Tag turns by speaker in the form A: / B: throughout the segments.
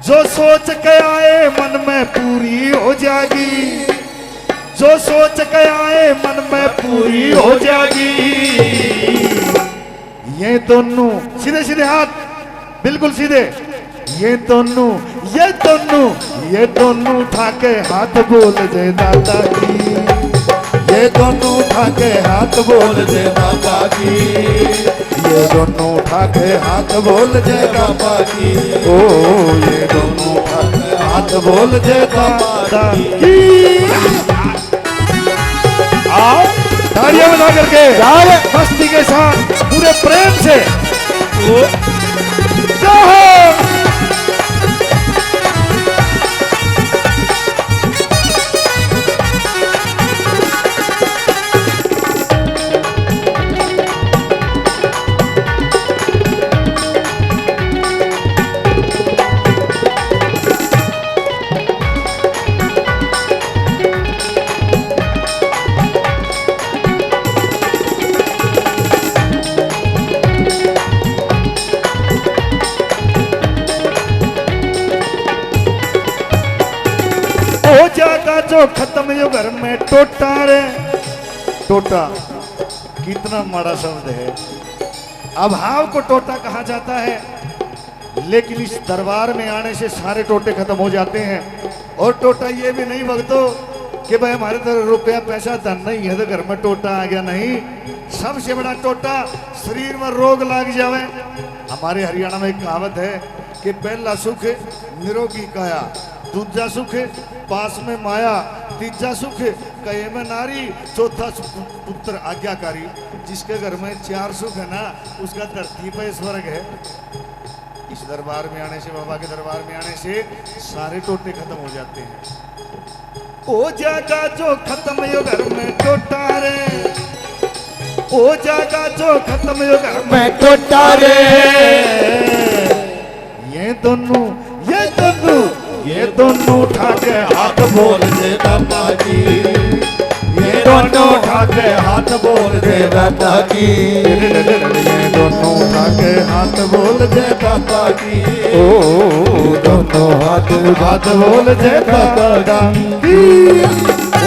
A: जो सोच के आए मन में पूरी हो जाएगी, जो सोच के आए मन में पूरी हो जाएगी। ये दोनों सीधे सीधे हाथ, बिल्कुल सीधे। ये दोनों उठा के हाथ बोल दे दादा जी, ये दोनों उठा के हाथ बोल दे बाबा जी, ये दोनों उठा के हाथ बोल दे बाबा जी, ओ ये दोनों उठा के हाथ बोल दे दादा जी। आओ तालियां बजा करके मस्ती के साथ पूरे प्रेम से हो जाएगा जो खत्म यो घर में टोटा रे। टोटा कितना माड़ा शब्द है, अभाव को टोटा कहा जाता है, लेकिन इस दरबार में आने से सारे टोटे खत्म हो जाते हैं। और टोटा ये भी नहीं भगतो कि भाई हमारे तरह रुपया पैसा धन नहीं है तो घर में टोटा आ गया, नहीं। सबसे बड़ा टोटा शरीर में रोग लाग जावे। हमारे हरियाणा में एक कहावत है कि पहला सुख निरोगी काया, दूसरा सुख पास में माया, तीसरा सुख कहे में नारी, चौथा पुत्र आज्ञाकारी। जिसके घर में 4 सुख है ना, उसका धरती पे स्वर्ग है। इस दरबार में आने से, बाबा के दरबार में आने से सारे टोटे खत्म हो जाते हैं। ओ जागा जो खत्म यो घर में टोटा रे, ओ जागा जो खत्म यो घर में टोटा रे। ये दोनों उठा के हाथ बोल दे बाबा जी, ये दोनों उठा के हाथ बोल दे बाबा जी, ये दोनों उठा के हाथ बोल दे बाबा जी, ओ दोनों हाथ बोल दे बाबा जी। ओ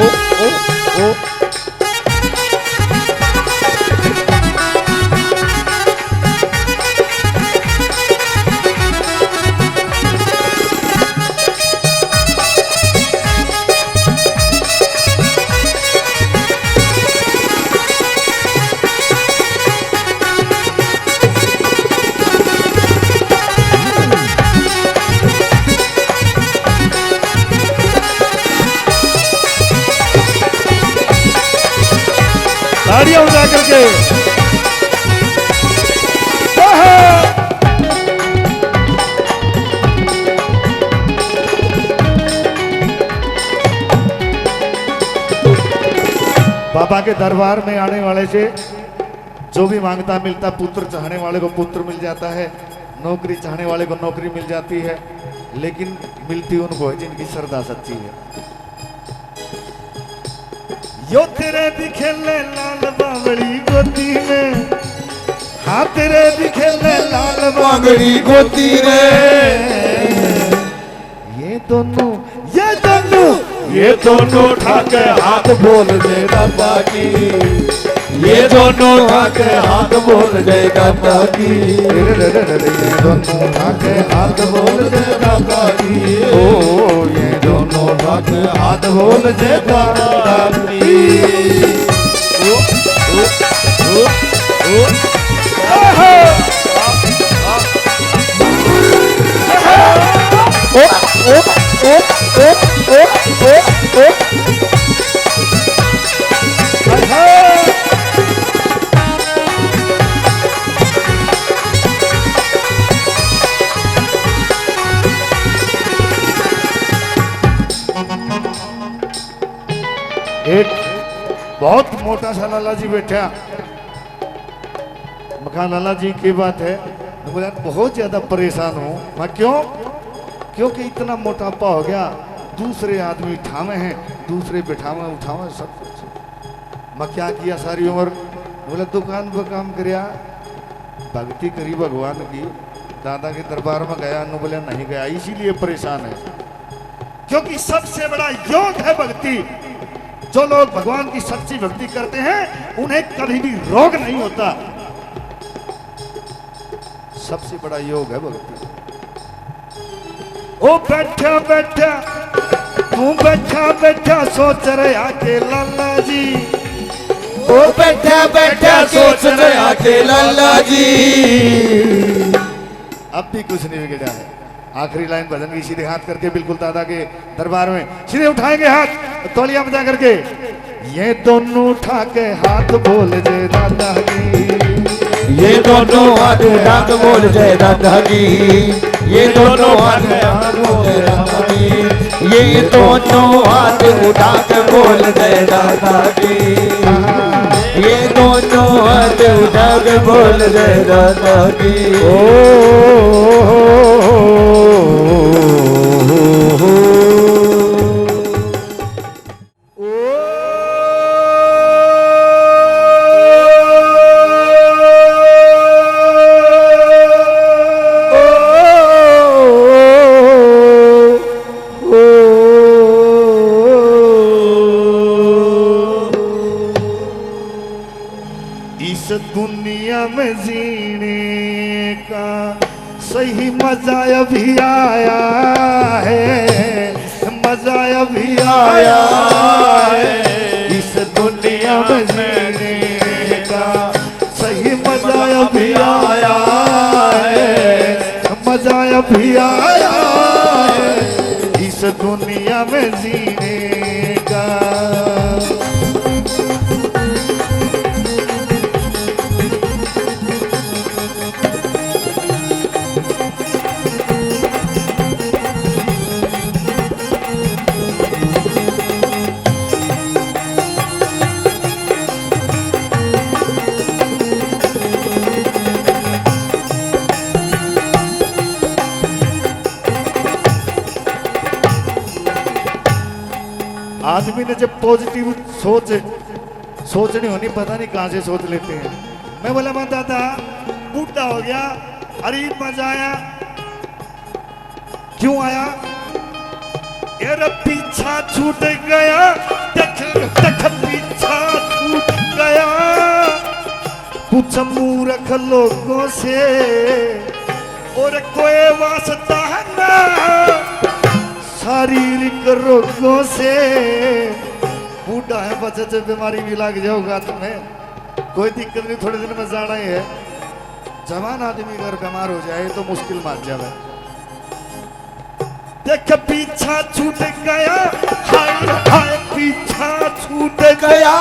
A: तालियां बजा करके बाबा के दरबार में आने वाले से जो भी मांगता मिलता। पुत्र चाहने वाले को पुत्र मिल जाता है, नौकरी चाहने वाले को नौकरी मिल जाती है, लेकिन मिलती उनको है जिनकी श्रद्धा सच्ची है। यो तेरे भी खेले लाल बावड़ी गोदी में, हाँ तेरे भी खेले लाल बावड़ी गोदी रे। ये दोनों उठा के हाथ बोल दे बाबा जी, ये दोनों उठा के हाथ बोल दे बाबा जी, ये दोनों उठा के हाथ बोल दे बाबा जी, ओ ये दोनों उठा के हाथ बोल दे बाबा जी। एक बहुत मोटा सा लाला जी बैठा, मकान लाला जी की बात है, बोला बहुत ज्यादा परेशान हूँ। मैं क्यों? क्योंकि इतना मोटापा हो गया, दूसरे आदमी ठामे हैं, दूसरे बिठावे उठावे सब कुछ। मैं क्या किया सारी उम्र? बोला दुकान पर काम करया, भक्ति करी भगवान की, दादा के दरबार में गया, अनु बोले नहीं गया, इसीलिए परेशान है। क्योंकि सबसे बड़ा योग है भक्ति। जो लोग भगवान की सच्ची भक्ति करते हैं उन्हें कभी भी रोग नहीं होता। सबसे बड़ा योग है भक्ति। ओ बैठा बैठा तू बैठा बैठा सोच रहे आके लाला जी।
B: ओ बैठा बैठा सोच रहे आके लाला जी।
A: अब भी कुछ नहीं बिगड़ा है। आखिरी लाइन भजन की, सीधे हाथ करके बिल्कुल दादा के दरबार में सीधे उठाएंगे हाथ, तौलिया बजा करके ये दोनों उठा के हाथ बोल जय दादा की।
B: ये दोनों हाथ हाथ बोल जय दादा की। ये दोनों हाथ बोल जय दादा की। ये दोनों हाथ उठा के बोल जय दादा की। ये दोनों हाथ उठा के बोल जय दादा की।
A: इस दुनिया में जीने का सही मजा अभी आया है, मजा अभी आया है। इस दुनिया में जीने का सही मजा अभी आया है, मजा अभी आया है। इस दुनिया में जीने का। आदमी ने जब पॉजिटिव सोचनी होनी, पता नहीं कहां से सोच लेते हैं। मैं बोला मैं दादा बूढ़ा हो गया, अरे मजा आया। क्यों आया? यार पीछा छूट गया, देख देख पीछा छूट गया। कुछ मूर्ख लोगों से और कोई वास्ता ना शारीरिक रोगों से। बूढ़ा है, बच्चे से बीमारी भी लग जाओगा तुम्हें, कोई दिक्कत नहीं, थोड़े दिन में जाना ही है। जवान आदमी अगर बीमार हो जाए तो मुश्किल मान जाए। देख पीछा छूट गया, हाय हाय पीछा छूट गया।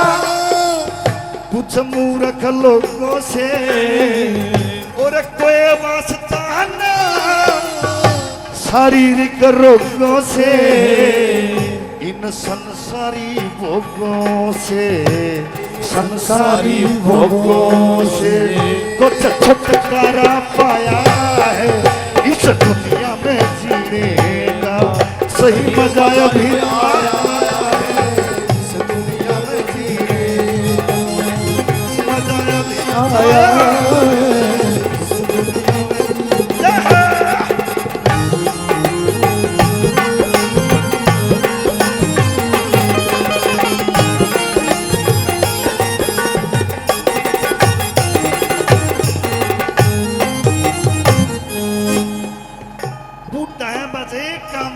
A: कुछ मूर्ख लोगों से और कोई वास्ता ना शारीरिक रोगों से। इन संसारी भोगों से, संसारी भोगों से कुछ छुटकारा पाया है। इस दुनिया में जीने का सही मजा अभी आया है। इस दुनिया में जीने का मजा अभी आया है।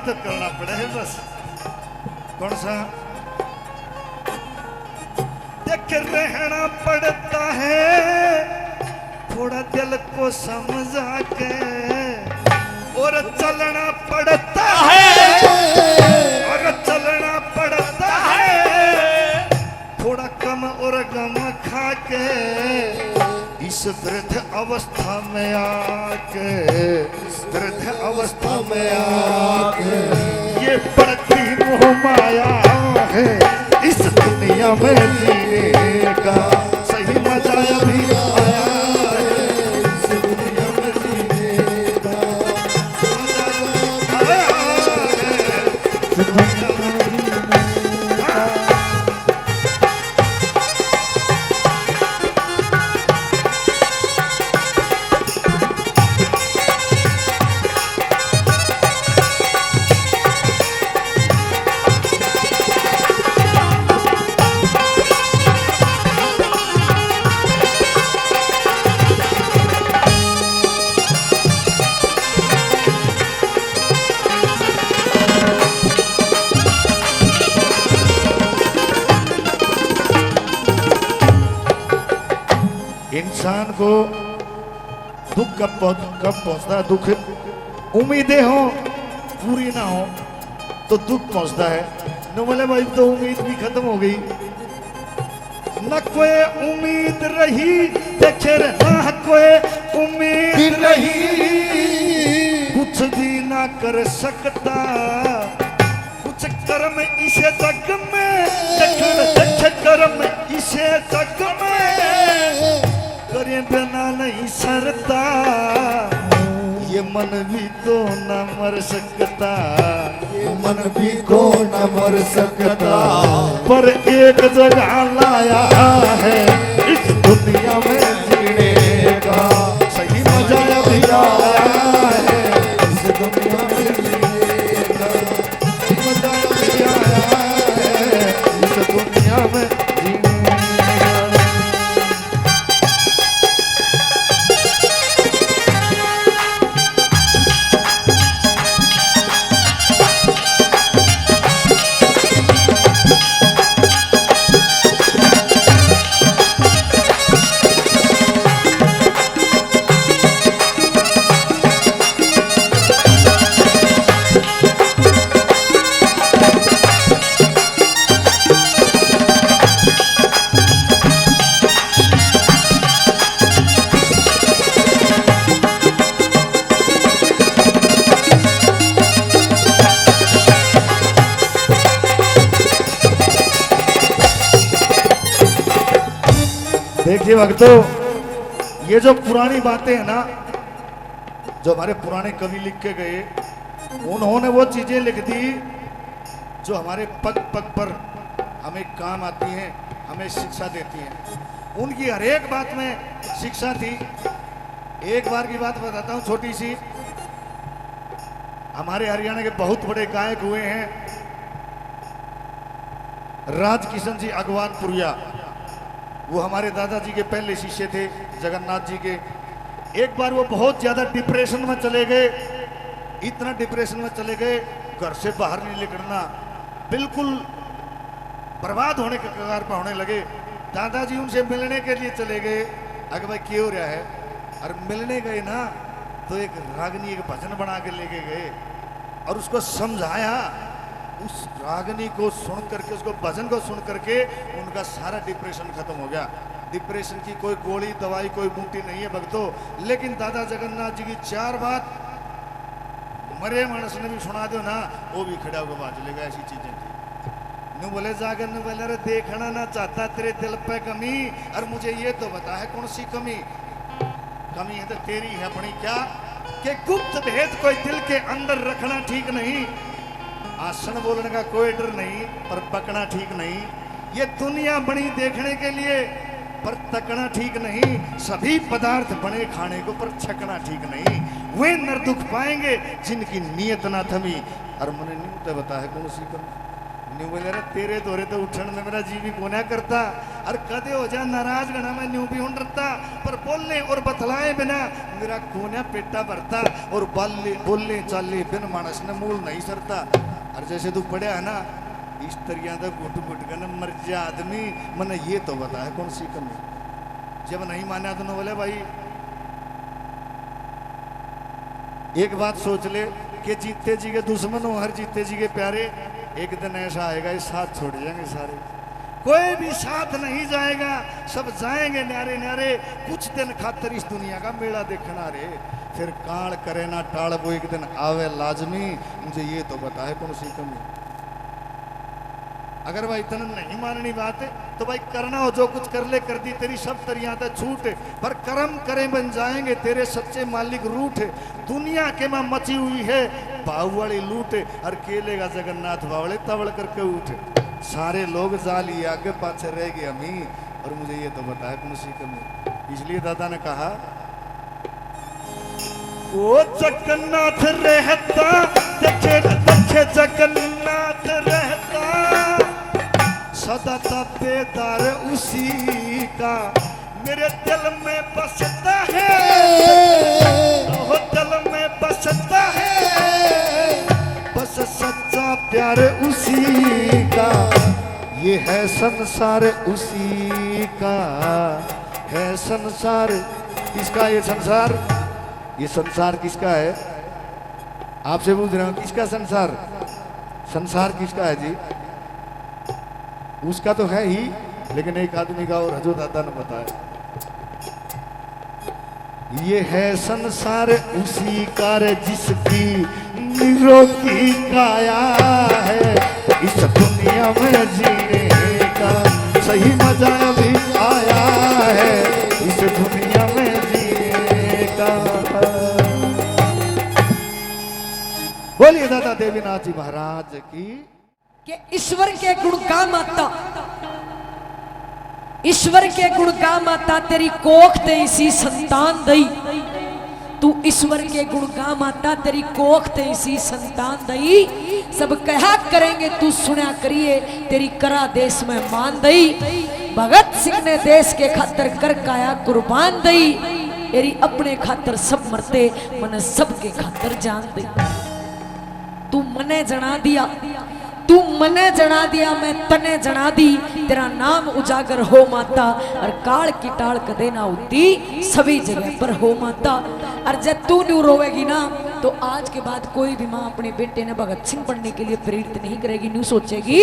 A: करना पड़ा है बस। कौन सा? देख रहना पड़ता है थोड़ा दिल को समझा के, और चलना पड़ता है, और चलना पड़ता है थोड़ा कम और गम खा के। इस वृद्ध अवस्था में आके, वृद्ध अवस्था में आके ये पड़ती मोह माया है। इस दुनिया में जीने का सही मजा अभी आया है। इस दुनिया में जीने का मजा आया है। इंसान को दुख कब पहुंचता है? दुख उम्मीदें हो पूरी ना हो तो दुख पहुंचता है। न बोले भाई तो उम्मीद भी खत्म हो गई, न कोई उम्मीद रही देखे रे, न कोई उम्मीद रही, कुछ भी ना कर सकता, कुछ कर्म इसे जग में देखे कर्म इसे जग में करे बिना नहीं सरता, ये मन भी तो न मर सकता,
B: ये मन भी को न मर सकता,
A: पर एक जगह लाया है इस दुनिया में जीने का, सही मजा अभी आया है
B: इस दुनिया में जीने का,
A: मजा अभी आया है इस दुनिया में जीने का। देखिए भक्तों, ये जो पुरानी बातें हैं ना, जो हमारे पुराने कवि लिख के गए, उन्होंने वो चीजें लिख दी जो हमारे पग पग पर हमें काम आती हैं, हमें शिक्षा देती हैं। उनकी हर एक बात में शिक्षा थी। एक बार की बात बताता हूँ छोटी सी। हमारे हरियाणा के बहुत बड़े गायक हुए हैं राज किशन जी अगवानपुरिया, वो हमारे दादाजी के पहले शिष्य थे जगन्नाथ जी के। एक बार वो बहुत ज्यादा डिप्रेशन में चले गए, इतना डिप्रेशन में चले गए, घर से बाहर नहीं निकलना, बिल्कुल बर्बाद होने के कगार पर होने लगे। दादाजी उनसे मिलने के लिए चले गए। अगर भाई क्यों रहा है, और मिलने गए ना तो एक रागनी एक भजन बना के लेके गए और उसको समझाया। उस रागनी को सुन करके, उसको भजन को सुन करके उनका सारा डिप्रेशन खत्म हो गया। डिप्रेशन की कोई गोली दवाई कोई बूटी नहीं है भक्तों, लेकिन दादा जगन्नाथ जी की 4 बात मरे मानस ने भी सुना दो ना, वो भी खड़ा होकर बात चलेगा। ऐसी चीजें थी। नु बोले जागर नु बोले रे देखना ना चाहता तेरे दिल पे कमी, और मुझे ये तो बता है कौन सी कमी? कमी है तो तेरी है अपनी। क्या कि गुप्त भेद कोई दिल के अंदर रखना ठीक नहीं। आसन बोलने का कोई डर नहीं, पर पकना ठीक नहीं। ये दुनिया बनी देखने के लिए, पर तकना ठीक नहीं। सभी पदार्थ बने खाने को, पर छकना ठीक नहीं। वे नर दुख पाएंगे जिनकी नीयत ना थमी। और मैंने न्यू तो बता है कौन सी कमी? न्यू बोले रे तेरे दौरे तो उठन में मेरा जी भी कोना करता, और कदे हो जा नाराज गना में न्यू भी उन रखता, पर बोलने और बतलाए बिना मेरा कोना पेटा भरता, और बोलने चाले बिन मानस ने मूल नहीं सरता। और जैसे तू पढ़ा है ना, इस तरिया तो घुट घुट कर मर जा आदमी। मैंने ये तो बता है कौन सी कमी? जब नहीं माना तो न बोले भाई एक बात सोच ले कि जीते जी के दुश्मन हो, हर जीते जी के प्यारे। एक दिन ऐसा आएगा इस साथ छोड़ जाएंगे सारे, कोई भी साथ नहीं जाएगा, सब जाएंगे न्यारे न्यारे। कुछ दिन खातर इस दुनिया का मेला देखना रे, फिर काल करे ना टाल वो एक दिन आवे लाजमी। मुझे ये तो बता है कौन सी कमी? अगर भाई इतना नहीं माननी बात है तो भाई करना हो जो कुछ कर ले, कर दी तेरी सब तरिया तो छूट, पर कर्म करे बन जाएंगे तेरे सच्चे मालिक रूठ। दुनिया के मां मची हुई है भाव वाली लूट, और केलेगा जगन्नाथ बावड़े तवड़ करके उठ। सारे लोग जाली आगे पाछे रह गए अमी, और मुझे ये तो बताया कौन सी कमी? इसलिए दादा ने कहा वो जगन्नाथ रहता, देखे देखे जगन्नाथ रहता, सदा ताबेदार उसी का मेरे दिल में बसता है, वो दिल में बसता है, बस सच्चा प्यार उसी का, ये है संसार उसी का, है संसार। किसका ये संसार? ये संसार किसका है? आपसे पूछ रहा हूं, किसका संसार? संसार किसका है जी? उसका तो है ही, लेकिन एक आदमी का और हजूर दादा ने बताया। ये है संसार उसी का जिसकी निरोगी काया है। इस दुनिया में जीने का सही मजा अभी आया है। इस दुनिया में जीने का। बोलिए दादा देवीनाथ जी महाराज की।
C: कि ईश्वर के गुण गा माता, ईश्वर के गुण गा माता, तेरी कोख ते इसी संतान दई। तू ईश्वर के गुण गा माता, तेरी कोख ते इसी संतान दई। सब कहा करेंगे तू सुना करिए, तेरी करा देश में मान दई। भगत सिंह ने देश के खातर कर काया कुर्बान दई। तेरी अपने खातर सब मरते, मन सबके खातर जान दई। तू मने जना दिया, तू मने जना दिया, मैं तने जना दी। तेरा नाम उजागर हो माता, और काल की टाल कदे ना होती, सभी जगह पर हो माता। और जब तू न्यू रोवेगी ना, तो आज के बाद कोई भी माँ अपने बेटे ने भगत सिंह पढ़ने के लिए प्रेरित नहीं करेगी। न्यू सोचेगी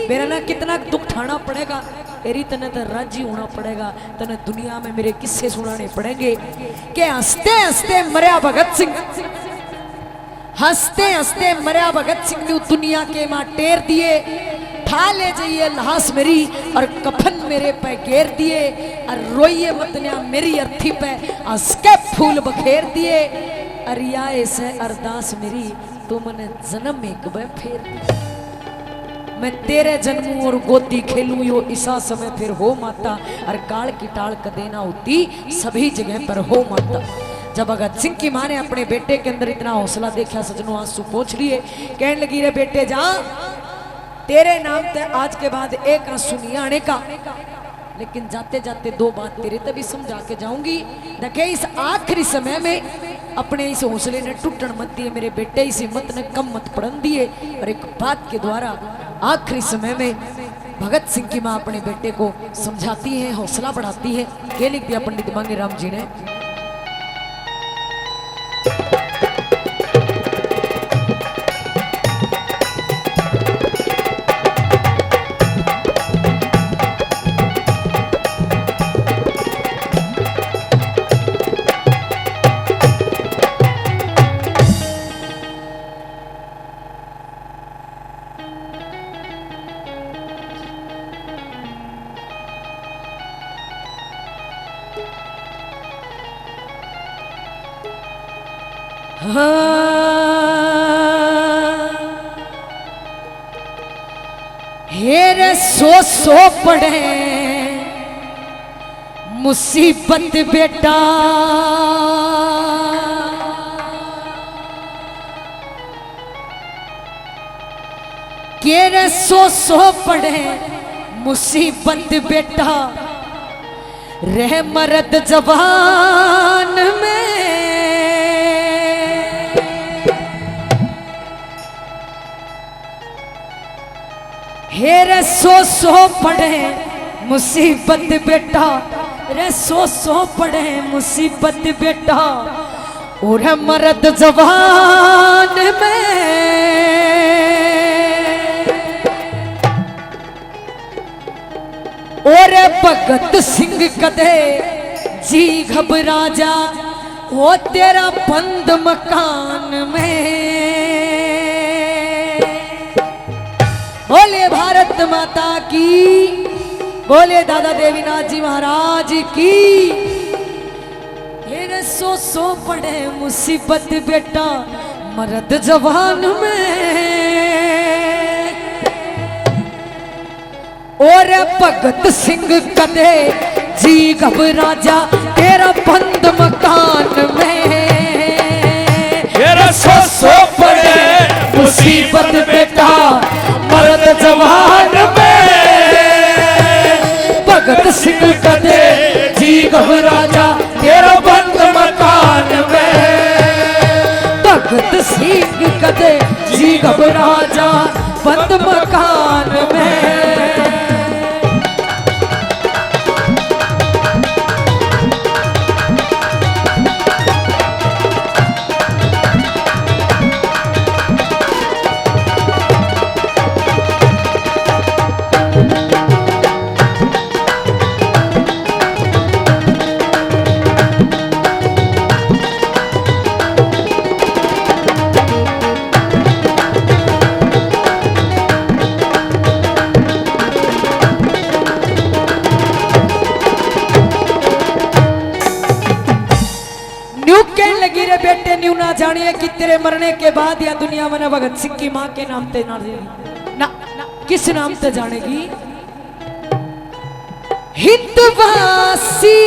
C: मेरा ना कितना दुख ठाना पड़ेगा, तेरी तने तो राजी होना पड़ेगा, तने दुनिया में मेरे किस्से सुनाने पड़ेंगे। कि हंसते हंसते मरिया भगत सिंह, हंसते हंसते मरिया भगत सिंह ने दुनिया के मां टेर दिए। ठा ले जाइए लाश मेरी, और कफन मेरे पे घेर दिए। और रोइए मतनिया मेरी अर्थी पे, हंस के फूल बखेर दिए। अरियाए से अरदास मेरी, तू मने जन्म एक बार फेर दिए। मैं तेरे जन्मू और गोदी खेलूं, यो ईसा समय फिर हो माता। और काल की टाल कदे ना होती, सभी जगह पर हो माता। जब भगत सिंह की मां ने अपने बेटे के अंदर इतना हौसला देखा, सजनों आंसू पोंछ लिए। कहने लगी रे बेटे जा, तेरे नाम ते आज के बाद एक आंसू नहीं आने का, लेकिन जाते जाते दो बात तेरे तभी समझा के जाऊंगी। देखे इस आखिरी समय में अपने इस हौसले ने टूटन मत दिए मेरे बेटे, इस हिम्मत ने कम मत पड़न दिए। और एक बात के द्वारा आखिरी समय में भगत सिंह की मां अपने बेटे को समझाती है, हौसला बढ़ाती है। ये लिख दिया पंडित मांगेराम जी ने। हेरे सो पड़े मुसीबत बेटा, केरे सो पड़े मुसीबत बेटा। रह मर्द जवान में, हेरे सो पड़े मुसीबत बेटा। रे सो पड़े मुसीबत बेटा, और मर्द जवान में। और भगत सिंह कदे जी घबरा जा, वो तेरा बंद मकान में। बोले भारत माता की, बोले दादा देवीनाथ जी महाराज की। हेरे सो पड़े मुसीबत बेटा, मर्द जवान में। और भगत सिंह कदे जी घबरा जा, तेरा बंद मकान में।
B: हेरे सो पड़े मुसीबत बेटा, मर्द जवान में। भगत सिंह कदे जी घबरा जा, तेरा बंद मकान में। भगत सिंह कदे जी घबरा जा, बंद मकान में।
C: जानिए कि तेरे मरने के बाद या दुनिया में भगत सिंह की मां के नाम ते ना ना किस नाम से जानेगी। हिंदवासी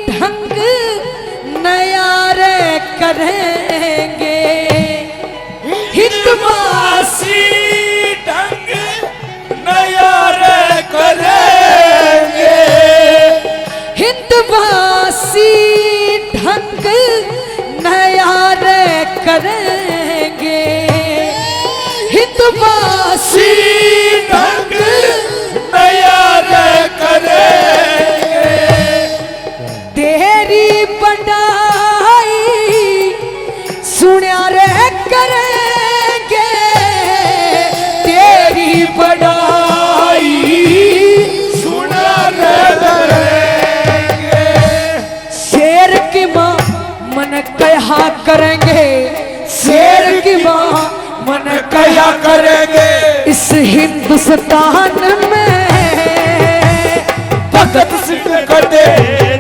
C: ढंग नया रे करेंगे, हिंदवासी
B: ढंग नया रे करेंगे,
C: हिंदवासी ढंग नया रे करेंगे, हिंदवासी
B: ढंग नया रे करेंगे।
C: तेरी बढ़ाई सुनिया रे करेंगे, तेरी बढ़ाई
B: सुना रे करेंगे।
C: शेर की मां मन कहा करेंगे, शेर की मां मन
B: क्या करेंगे।
C: इस हिंदुस्तान में
B: भगत सिंह कदे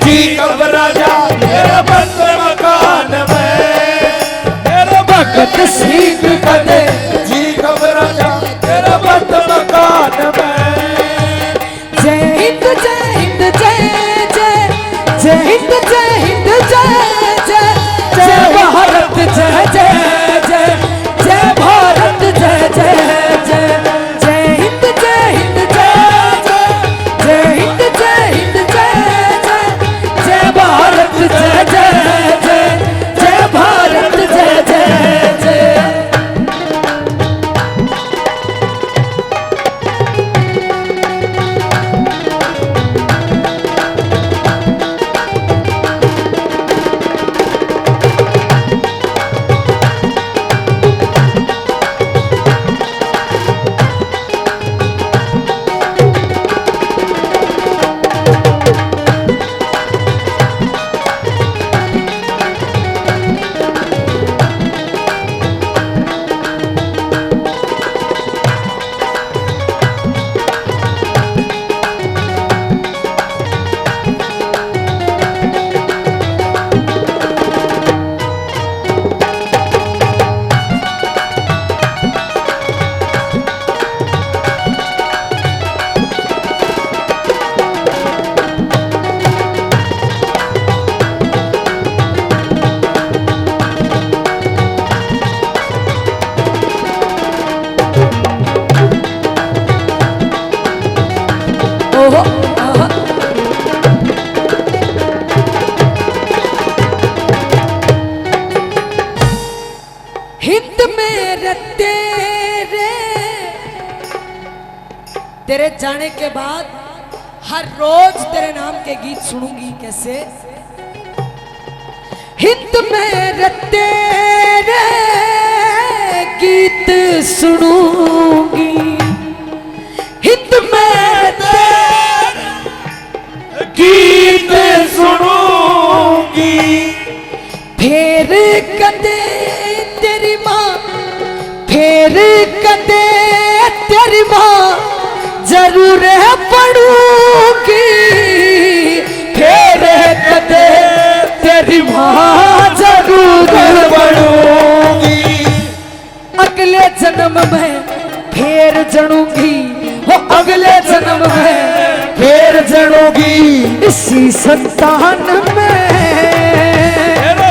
B: जी घबराजा तेरा बंद मकान में, तेरा भगत सिंह कदे जी घबराजा तेरा बंद मकान में।
C: जय हिंद जय हिंद जय जय जय हिंद जय हिंद जय जय जय भारत जय जय जय जय भारत जय जय जय जय हिंद जय हिंद जय जय जय हिंद जय हिंद जय जय जय भारत जय जय जय जय भारत जय जय जय। ओहो आहा। हिंद मेरे तेरे जाने के बाद हर रोज तेरे नाम के गीत सुनूंगी। कैसे? हिंद मेरे तेरे गीत सुनूंगी, हिंद में तेरे
B: गीत सुनूंगी।
C: फिर कदे तेरी माँ, फिर कदे तेरी माँ जरूर पढ़ूंगी, फिर कदे तेरी माँ जरूर
B: पढ़ूंगी।
C: अगले जन्म में फिर जड़ूंगी, वो अगले जन्म में फिर जड़ूंगी इसी संतान में।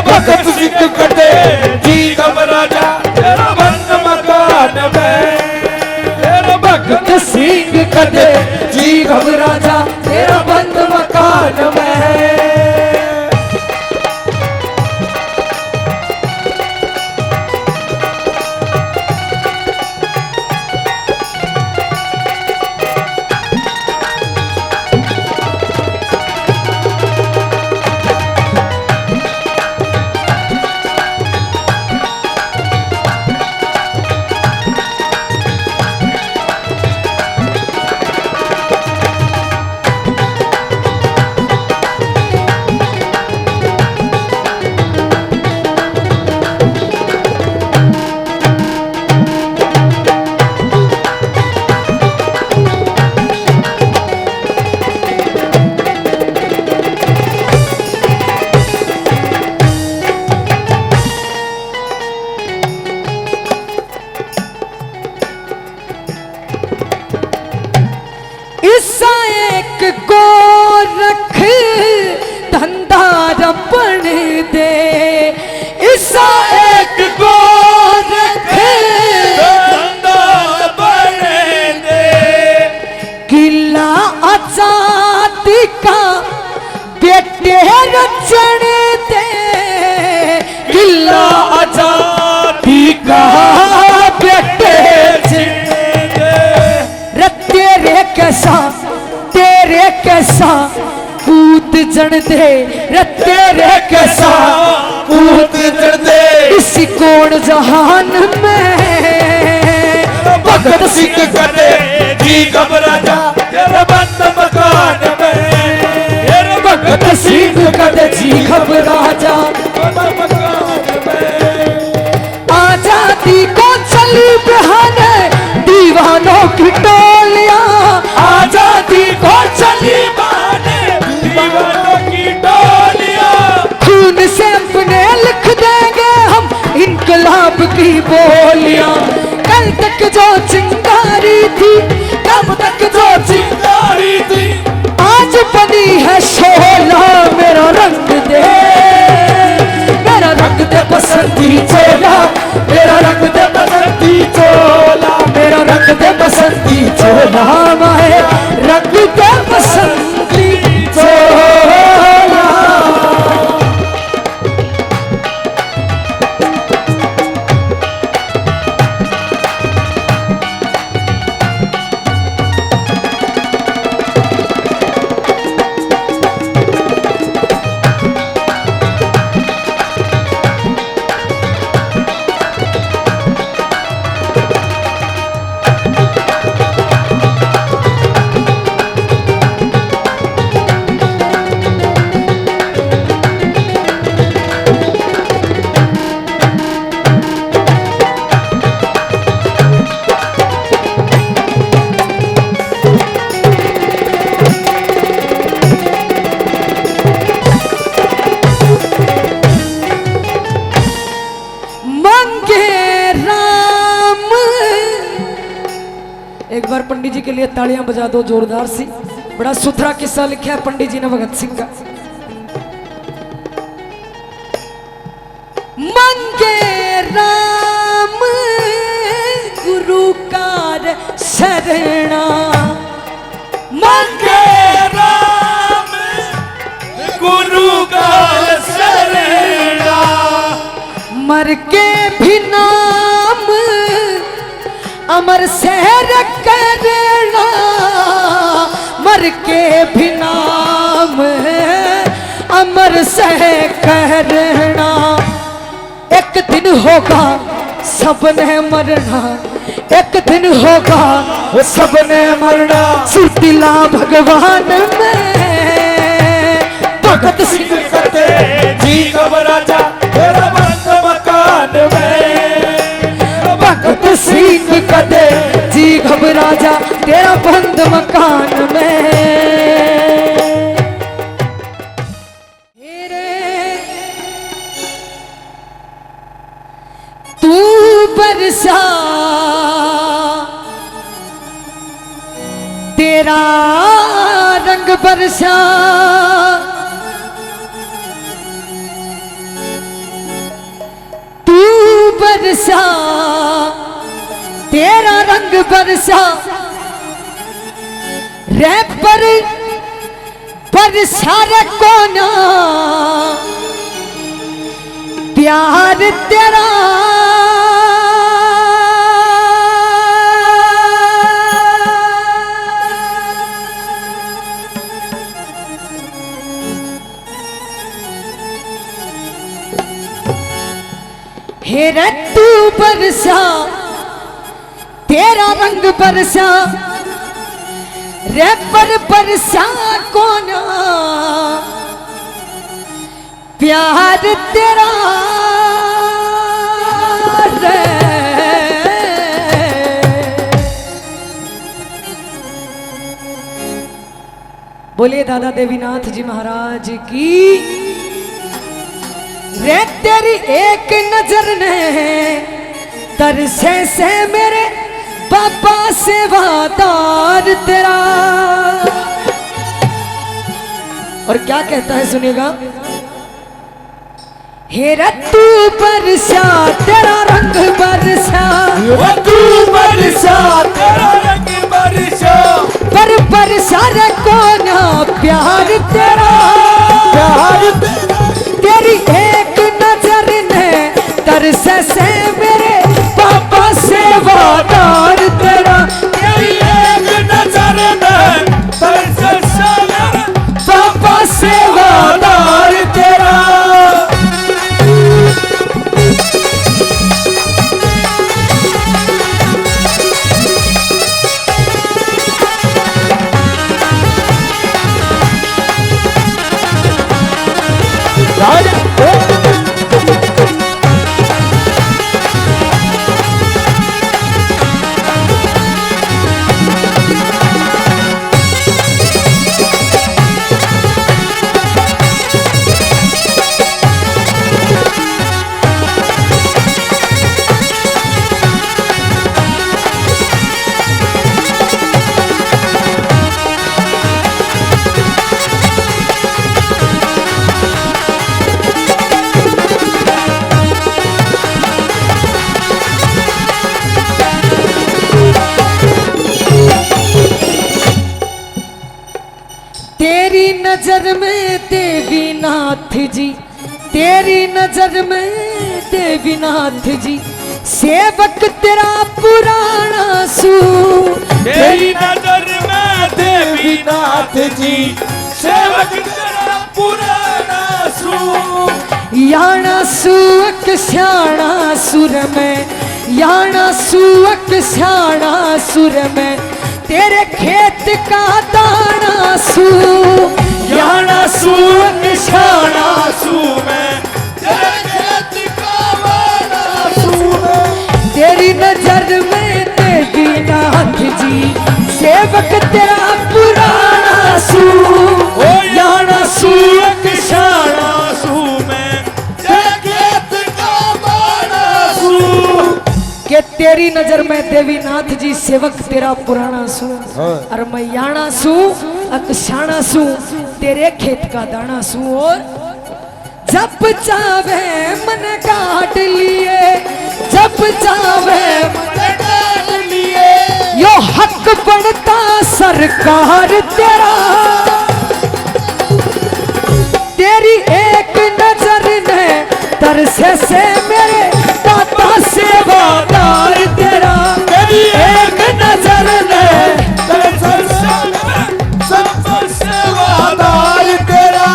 B: भगत सिंह कटे जी घबराजा तेरा बंद मकान में, तेरा भगत
C: सिंह कटे जी घबराजा तेरा बंद मकान में। को रख धंधा रपण दे, ईसा एक को रख
B: धंधा रपण दे,
C: किला आजादी का बेटे रचन दे, किला आजादी का बेटे तेरे कैसा पूत जन दे, तेरे कैसा
B: पूत जन दे,
C: इस कोण जहान में
B: भगत सिंह कदे जी घबरा जा तेरे बंद मकान में,
C: भगत सिंह कदे जी घबरा जा
B: मकान में।
C: आजादी को चली बहाने दीवानों की टोलियां,
B: आजादी को चली बहाने दीवानों की टोलियां,
C: खून से अपने लिख देंगे हम इनकलाब की बोलियां। कल तक जो चिंगारी थी, कब तक जो
B: चिंगारी थी,
C: आज बनी है शोला, मेरा रंग दे, मेरा रंग दे बसंती चोला, मेरा रंग दे बसंती चोला, मेरा रंग दे बसंती चोला, माए रंग दे बसंती चोला। एक बार पंडित जी के लिए तालियां बजा दो जोरदार सी। बड़ा सुथरा किस्सा लिखा है पंडित जी ने भगत सिंह का। मंगे राम गुरु कार शरणा,
B: मंगे राम गुरु का शरणा,
C: मर के भी नाम अमर शहर करना, मर के भी नाम अमर सह करना। एक दिन होगा सबने मरना, एक दिन होगा सबने मरना। सुतिला भगवान में भगत सिंह
B: करते जी घबरा जा तेरा बंद मकान में,
C: भगत सिंह कदे जी घबरा जा तेरा बंद मकान में। तू बरसा तेरा रंग बरसा, तू बरसा तेरा रंग बरसा, रैपर बरसा रे कोना प्यार तेरा। हेरे तू बरसा तेरा रंग बरसा, रैपर बरसा कोना प्यार तेरा रे। बोलिए दादा देवीनाथ जी महाराज की। रे तेरी एक नजर ने तरसे से मेरे बाबा से वादार तेरा। और क्या कहता है सुनिएगा। हेरा तू बरसा तेरा रंग बरसा,
B: तू बरसा तेरा रंग बरसा,
C: पर बरसा रे कोना प्यार तेरा,
B: प्यार
C: तेरी एक नजर ने तरसे से मेरे पापा से वादार तेरा,
B: तेरी एक नजर में तरसे से मेरे
C: पापा से वादार तेरा। तेरी नजर में देवी नाथ जी, तेरी नजर में देवी नाथ जी, सेवक तेरा पुराना सू,
B: तेरी नजर में देवी नाथ जी, सेवक तेरा पुराना सू,
C: याना सुअक स्याणा सुर में, याना सुअक स्याणा सुर में, तेरे खेत का दाना सू,
B: याना सुअक स्याणा सू में, तेरे खेत का दाना सू में,
C: तेरी नजर में देवी नाथ जी, सेवक तेरा पुराना सू,
B: याना सुअक स्याणा सू में, तेरे खेत का दाना सू।
C: कि तेरी नजर में देवी नाथ जी, सेवक तेरा पुराना सू, और मैं याना सू अकशाना सू, तेरे खेत का दाना सू। और जब चावे मन काट लिए, जब चावे मन काट लिए, यो हक बनता सरकार तेरा, तेरी एक नजर ने तरसे से मेरे दाता से वादार तेरा,
B: तेरी
C: एक नजर ने
B: तरसे से वादार तेरा।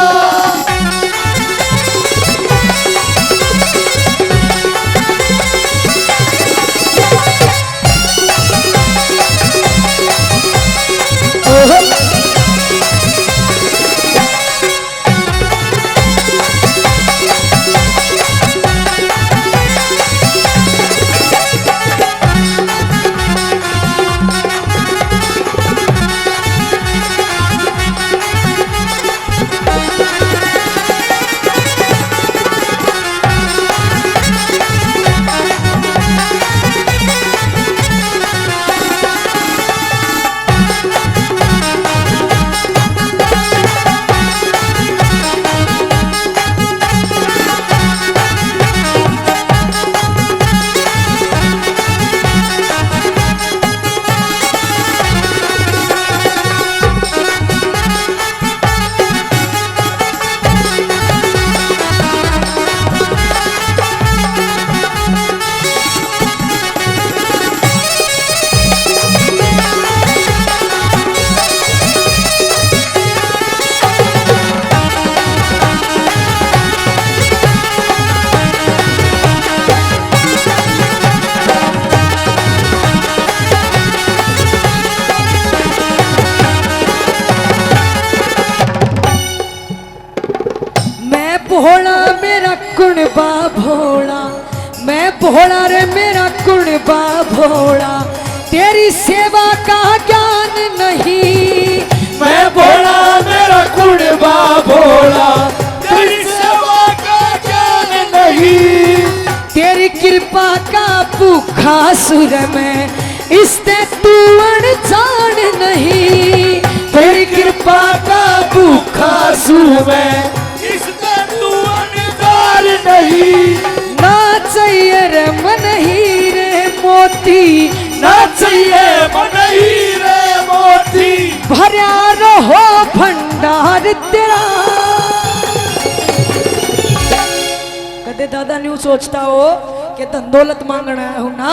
C: भोला मेरा कुणबा भोला, मैं भोला रे मेरा कुणबा भोला, तेरी सेवा का ज्ञान नहीं,
B: मैं भोला मेरा कुणबा भोला, तेरी सेवा का ज्ञान नहीं,
C: तेरी कृपा का भूखा सुर में इससे तू अनजान नहीं, तेरी कृपा का भूखा
B: आंसू में इसमें तू अनगार नहीं।
C: ना चाहिए रे मन हीरे मोती,
B: ना चाहिए मन हीरे मोती,
C: भरया रहो भंडार तेरा। कदे दादा न्यू सोचता हो कि धन दौलत मांगना आया हूं ना,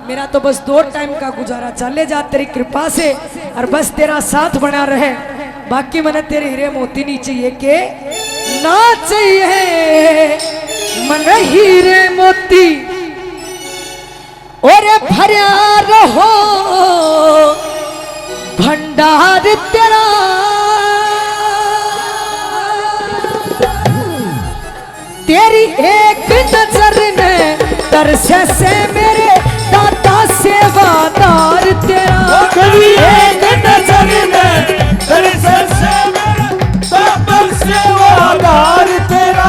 C: मेरा तो बस 2 टाइम का गुजारा चले जा तेरी कृपा से, और बस तेरा साथ बना रहे, बाकी मैंने तेरे हीरे मोती नहीं चाहिए। के ना चाहिए मन हीरे मोती, और भरया रहो भंडार तेरा। तेरी एक नजर में तरसे से मेरे दाता सेवादार तेरा।
B: कभी एक नजर में तरसे से मेरे दाता सेवादार तेरा।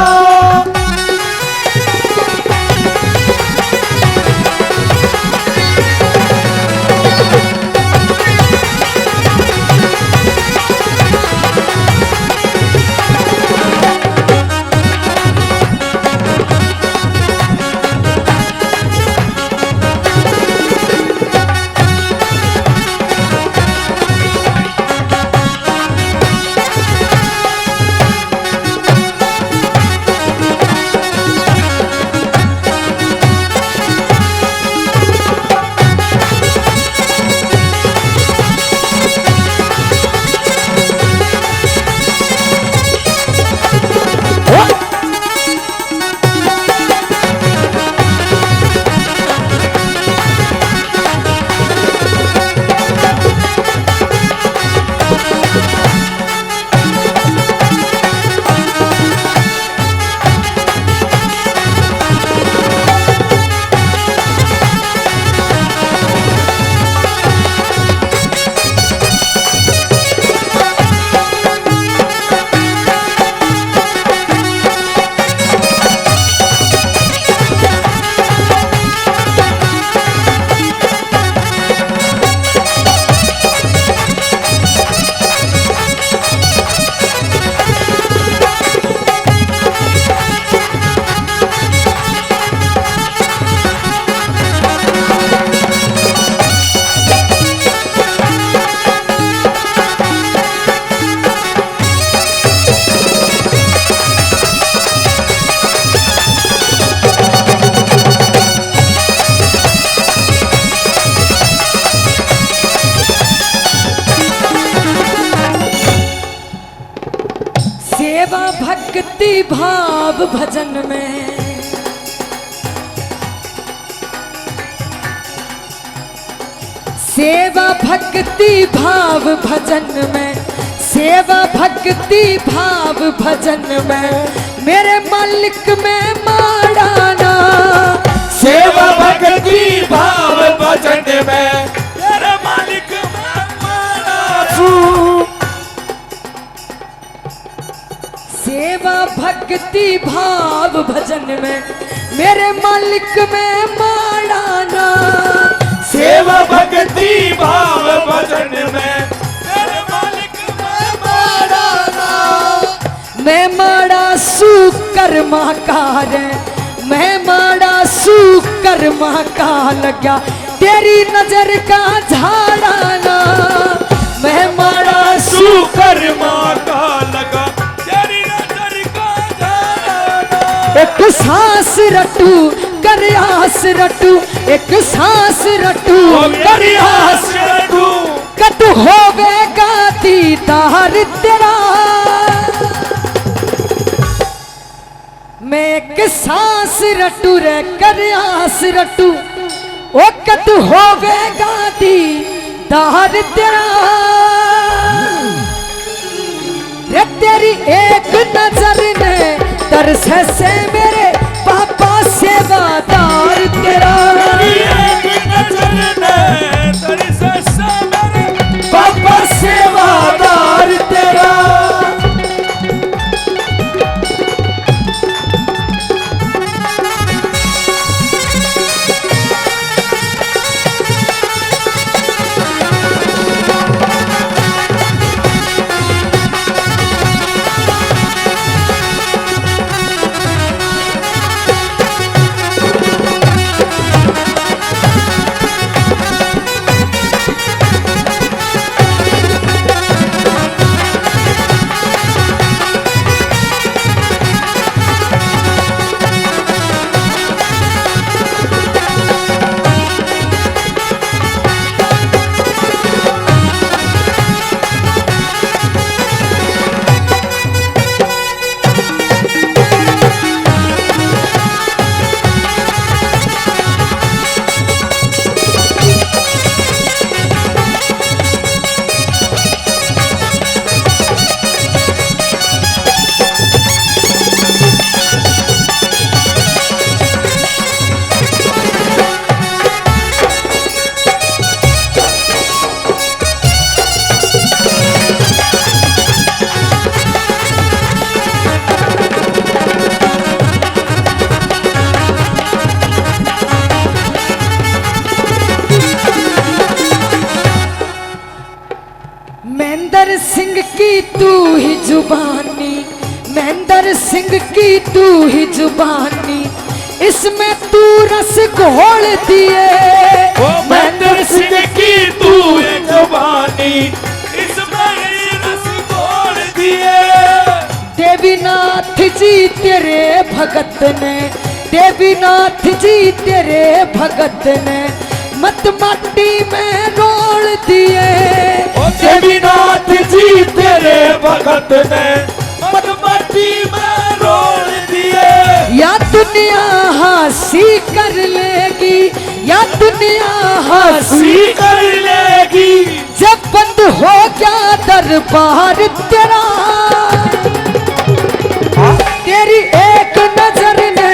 C: सेवा भक्ति भाव भजन में, सेवा भक्ति भाव भजन में, सेवा भक्ति भाव भजन में मेरे मालिक में माड़ाना।
B: सेवा भक्ति भाव भजन में तेरे मालिक में माना।
C: सेवा भक्ति भाव भजन में मेरे मालिक में माड़ाना।
B: सेवा भक्ति भाव भजन में तेरे मालिक में माना।
C: मैं माड़ा सूकर महाकार, मैं माड़ा सूकर महाकाल लगा तेरी नजर का झाड़ाना। मैं माड़ा
B: सूकर माँ का लगा तेरी नजर का झाड़ाना।
C: एक सांस रटू करयास रटू, एक सांस रटू करयास
B: रटू,
C: कत होवेगा दीदार तेरा। मैं एक सांस रटू रे करयास रटू, ओ कत होवेगा दीदार तेरा। रे तेरी एक नजर में तरस से मेरे पापा सेवादार तेरा।
B: एक नजर में तरस से मेरे
C: पापा सेवादार तेरा। महेंद्र सिंह की तू ही जुबानी, महेंद्र सिंह की तू ही जुबानी, इसमें तू रस घोल दिए।
B: महेंद्र सिंह की तू ही जुबानी, इसमें रस घोल दिए।
C: देवीनाथ जी तेरे भगत ने, देवीनाथ जी तेरे भगत ने मत माटी में रोल दिए।
B: देवीनाथ जी तेरे भगत ने मत माटी में रोल दिए।
C: या दुनिया हंसी कर लेगी, या दुनिया हंसी
B: कर लेगी,
C: जब बंद हो गया दरबार तेरा। तेरी एक नजर ने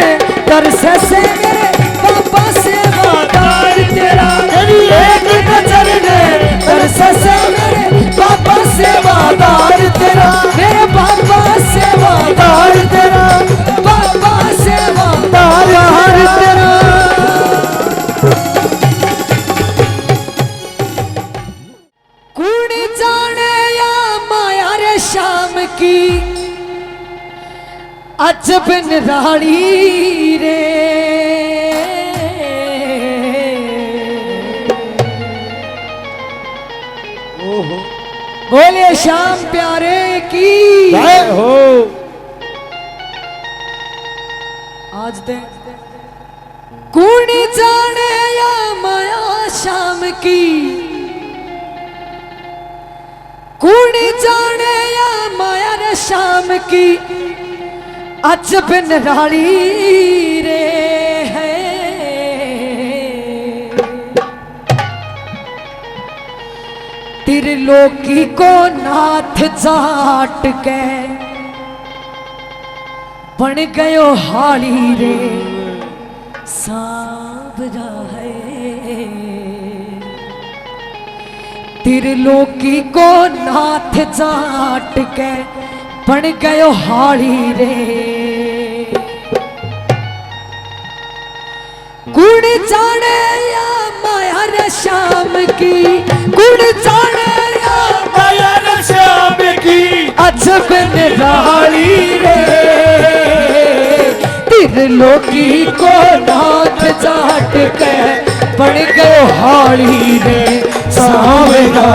C: दर्श से मेरे बाबा से वादार तेरा। तेरी एक नजर ने दर्श से मेरे बाबा से वादार तेरा। मेरे बाबा से वादार तेरा, बाबा से वादार तेरा। कुड़ी जाने या माया रे शाम की अजब निराली रे। बोले श्याम प्यारे की
B: जय हो।
C: आज दे कुड़ी जाने या माया शाम की, कुड़ी जाने या माया रे शाम की अजब निराली रे है। त्रिलोकी को नाथ जाट के बन गयो हाली रे साबरा है। त्रिलोकी को नाथ जाट के बन गयो हाली रे। गुण जाने या माया रे शाम की, गुण जाने या
B: माया रे श्याम की
C: अजब निराली रे। त्रिलोकी को नाथ जाट के बन गयो हाली रे सावरा।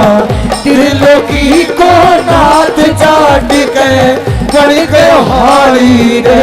C: त्रिलोकी को नाथ जाट के बन गयो हाली रे।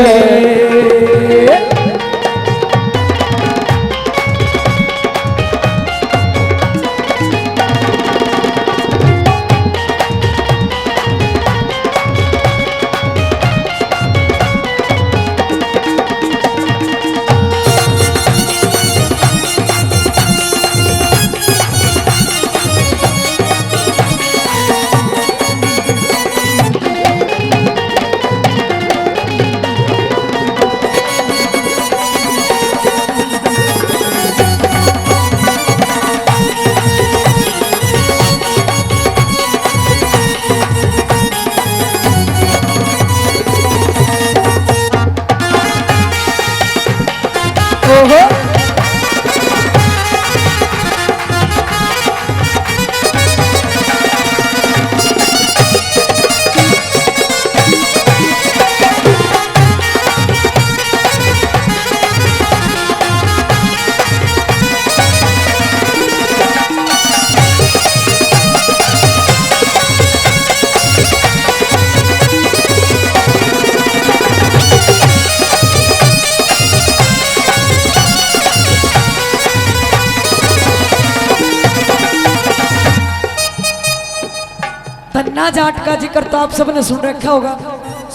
C: धन्ना जाट का जिक्र तो आप सबने सुन रखा होगा,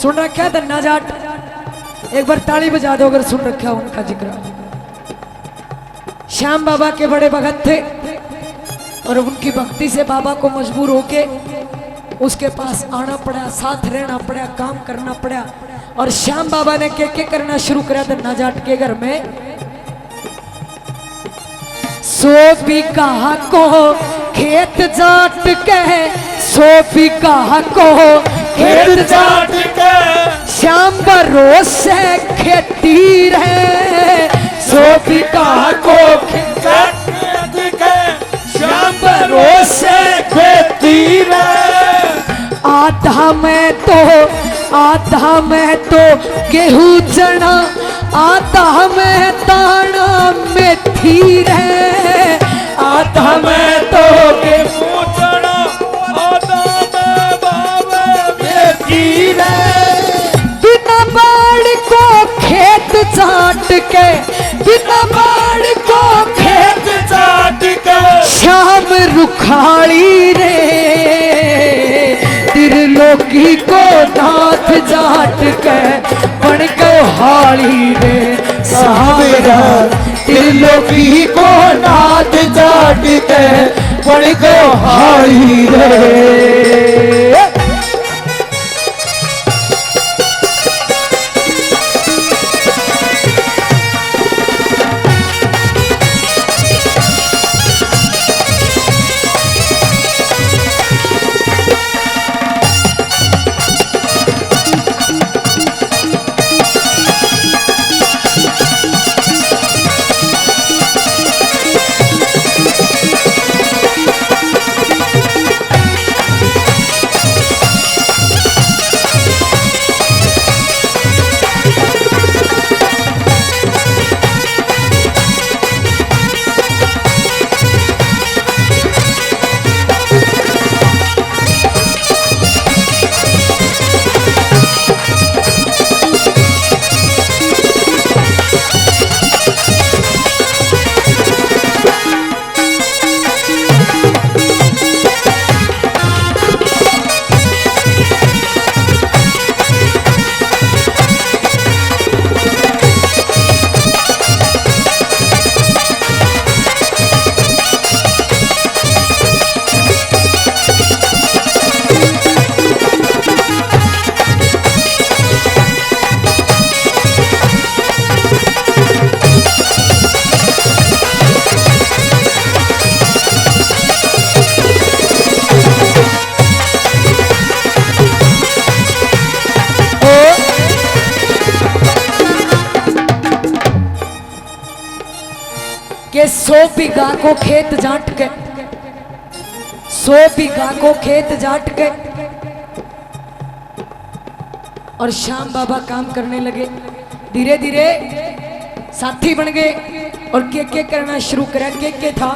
C: सुन रखा है धन्ना जाट? एक बार ताली बजा दो अगर सुन रखा हो उनका जिक्र। श्याम बाबा के बड़े भगत थे और उनकी भक्ति से बाबा को मजबूर होके उसके पास आना पड़ा, साथ रहना पड़ा, काम करना पड़ा। और श्याम बाबा ने क्या करना शुरू करा धन्ना जाट के घर में। सो बीघा को खेत जाट के, सो बीघा को खेत जाट के, श्याम भरोसे खेती रहे। सो बीघा को खेत जाट के, श्याम भरोसे खेती रहे। आधा में तो गेहूं चना, आधा में दाना मेथी रे,
B: आधा में तो गेहूं चना, आधा में बाबे मेथी रे।
C: बिना बाड़ को खेत चाट के, बिना बाड़ को खेत
B: चाट के
C: श्याम रुखाड़ी रे, त्रिलोकी को नाथ जाट के बन गए हाली रे सावरा।
B: त्रिलोकी को नाथ जाट के बन गए हाली रे।
C: के 100 बीघा को खेत जाट के, 100 बीघा को खेत जाट के और श्याम बाबा काम करने लगे। धीरे धीरे साथी बन गए और के करना शुरू करा। के था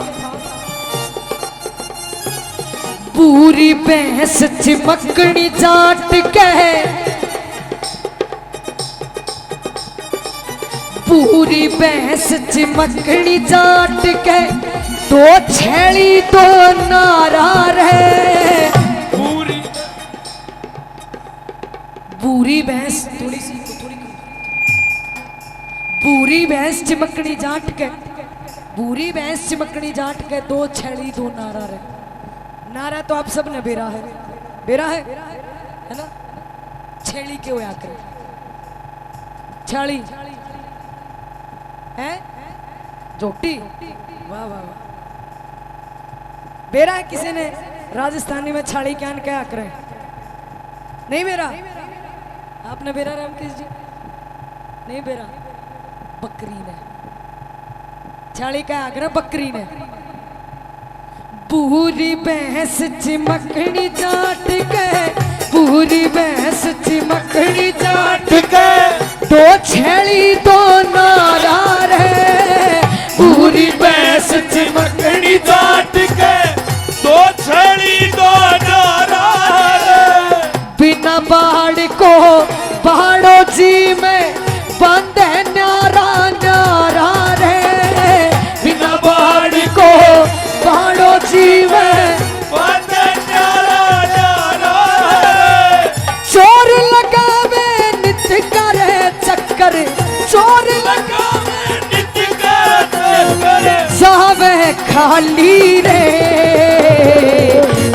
C: पूरी भैंस चिमकनी जाट के, पूरी भैंस चिमकनी जाट के, दो छेली दो नारा रहे। पूरी भैंस थोड़ी सी पूरी भैंस चिमकनी जाट के, पूरी भैंस चिमकनी जाट के, दो छेली दो नारा रहे। नारा तो आप सब ने बेरा है, बेरा है ना। छेली के होया करे, छेली है जोटी, वाह वाह वाह। बेरा है किसी ने राजस्थानी में छाड़ी क्या क्या करे, नहीं बेरा। आपने बेरा रामकृष्ण जी नहीं बेरा। बकरी ने छाड़ी का आग्रह, बकरी ने पूरी भैंस चिमकनी जाट के, पूरी भैंस चिमकनी जाट के, दो छेली दो नारा रहे। पूरी भैंस चिमकनी जाट के,
B: दो छेली दो नारा रहे।
C: बिना बाड़ को पहाड़ों जी में बंदे न्यारा न्यारा रे।
B: बिना बाड़ को
C: पहाड़ों जी में
B: बंदे न्यारा न्यारा रहे।
C: चोर लगावे नित्य करे चक्कर, चोर
B: लगावे नित्य करे
C: जावे खाली रे।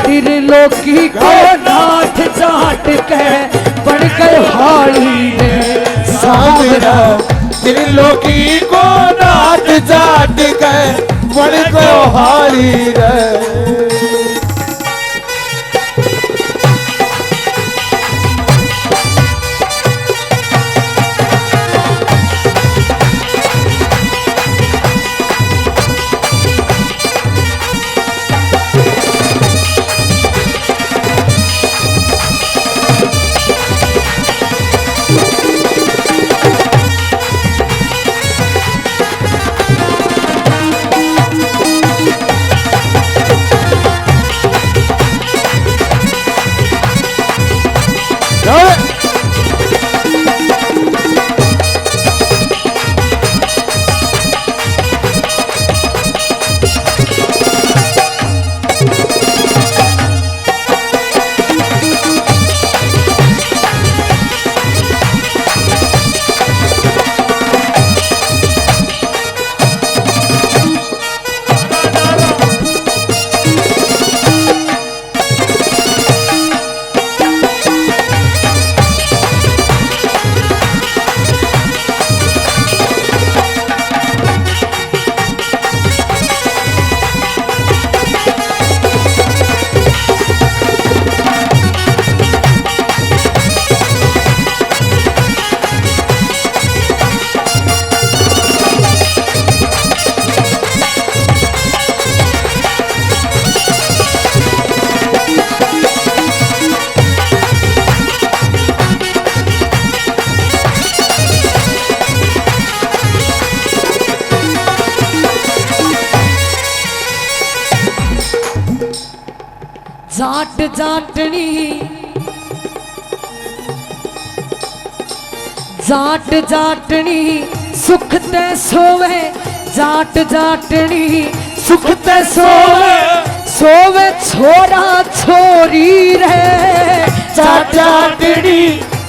C: त्रिलोकी को नाथ जाट के बन गए हाली रे सावरा।
B: त्रिलोकी को नाथ जाट के बन गए हाली रे।
C: जाट जाटनी जाट जाटनी सुख ते सोवे, जाट जाटनी सुख ते सोवे, सोवे छोरा छोरी रे।
B: जाट जाटनी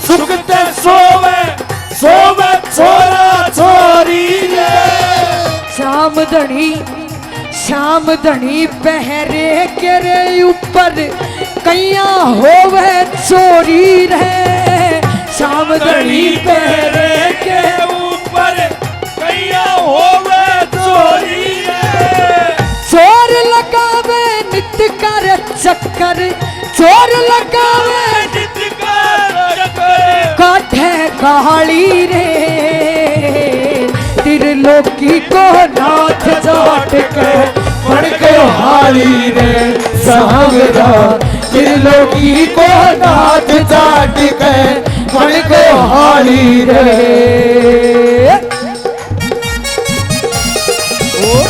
B: सुख ते सोवे, सोवे छोरा छोरी रे।
C: श्याम धनी पहरे के रे ऊपर कैया होवे चोरी रे। श्याम धनी पहरे
B: के ऊपर कैया होवे चोरी रे।
C: चोर लगावे नित कर चक्कर, चोर लगावे
B: नित कर चक्कर।
C: काठे काली रे त्रिलोकी को नाथ जाट के
B: पड़ गयो हाली रे सावरा। त्रिलोकी को नाथ जाट के पड़ गयो हाली रे। ओ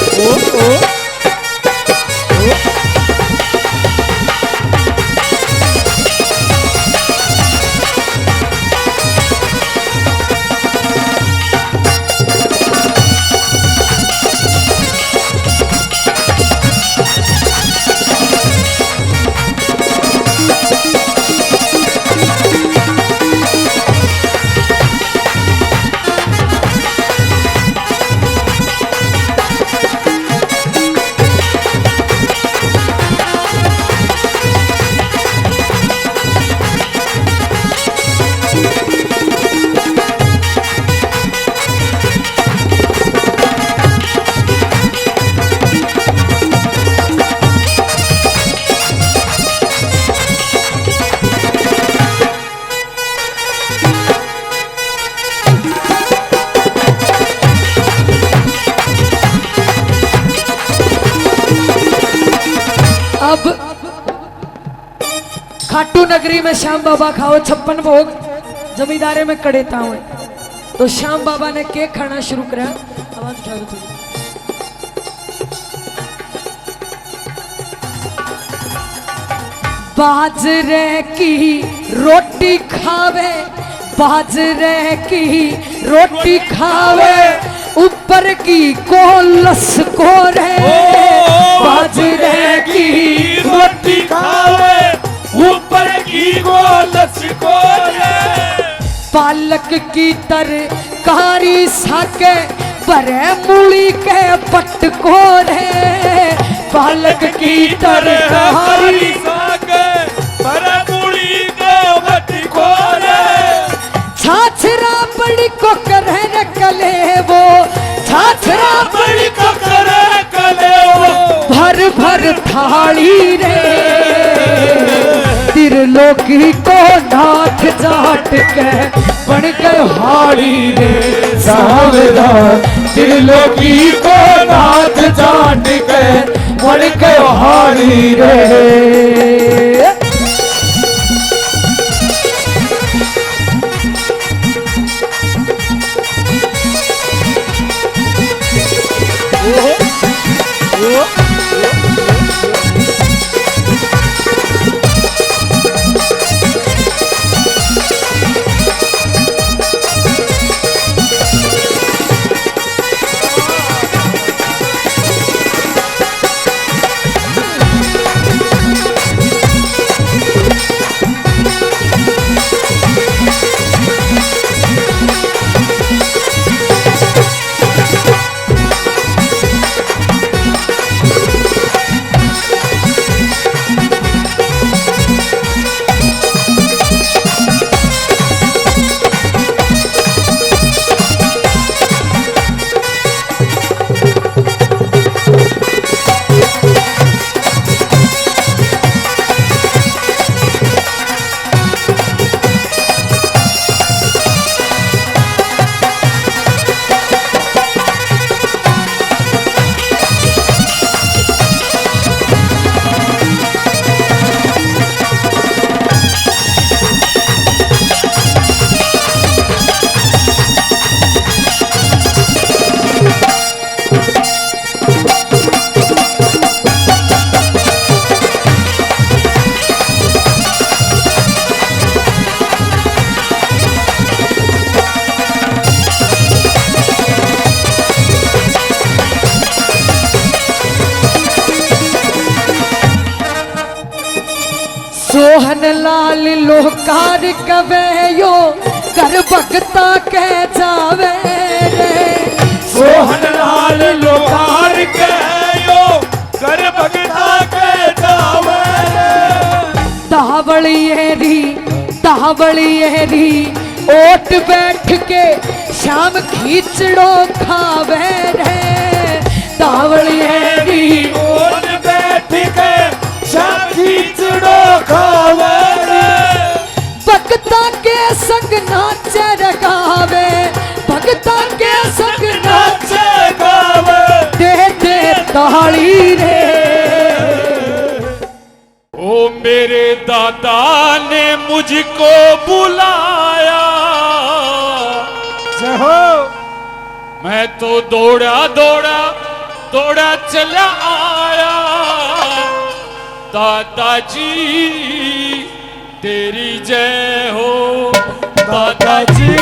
C: अब खाटू नगरी में श्याम बाबा खाओ 56 भोग जमींदारे में कड़े ताव। तो श्याम बाबा ने केक खाना शुरू करा। आवाज उठा दो थोड़ी। बाजरे की रोटी खावे, बाजरे की रोटी खावे, ऊपर की कोलस को रे। बाजरे की
B: रोटी खावे, ऊपर की गोलस को रे।
C: पालक की तरकारी साके, बरे मूली के पट को रे। पालक की तरकारी
B: साके, बरे मूली के पट को रे।
C: छाछरा बड़ी को करे रे कले वो, छाछरा
B: बड़ी को करे कले वो।
C: भर भर थाली रे त्रिलोकी को नाथ जाट के बन गए हाड़ी रे
B: सावरा। त्रिलोकी को नाथ जाट के बन गयो हाड़ी रे।
C: सोहन लाल लोकार कवे यो कर भगता कह जावे रे
B: सोहन लाल लोहार कहो कर भगता के जावे
C: तावली एरी ओट बैठ के शाम खींचड़ो खावे रे तावली एरी
B: ओट बैठ के शाखी चुड़ो खावे
C: भगता के संग नाचे रगावे भगता के संग नाचे
B: गावे
C: दे दे ताली रे
B: ओ मेरे दादा ने मुझको बुलाया हो मैं तो दौड़ा दौड़ा दौड़ा चला आया दादाजी तेरी जय हो दादाजी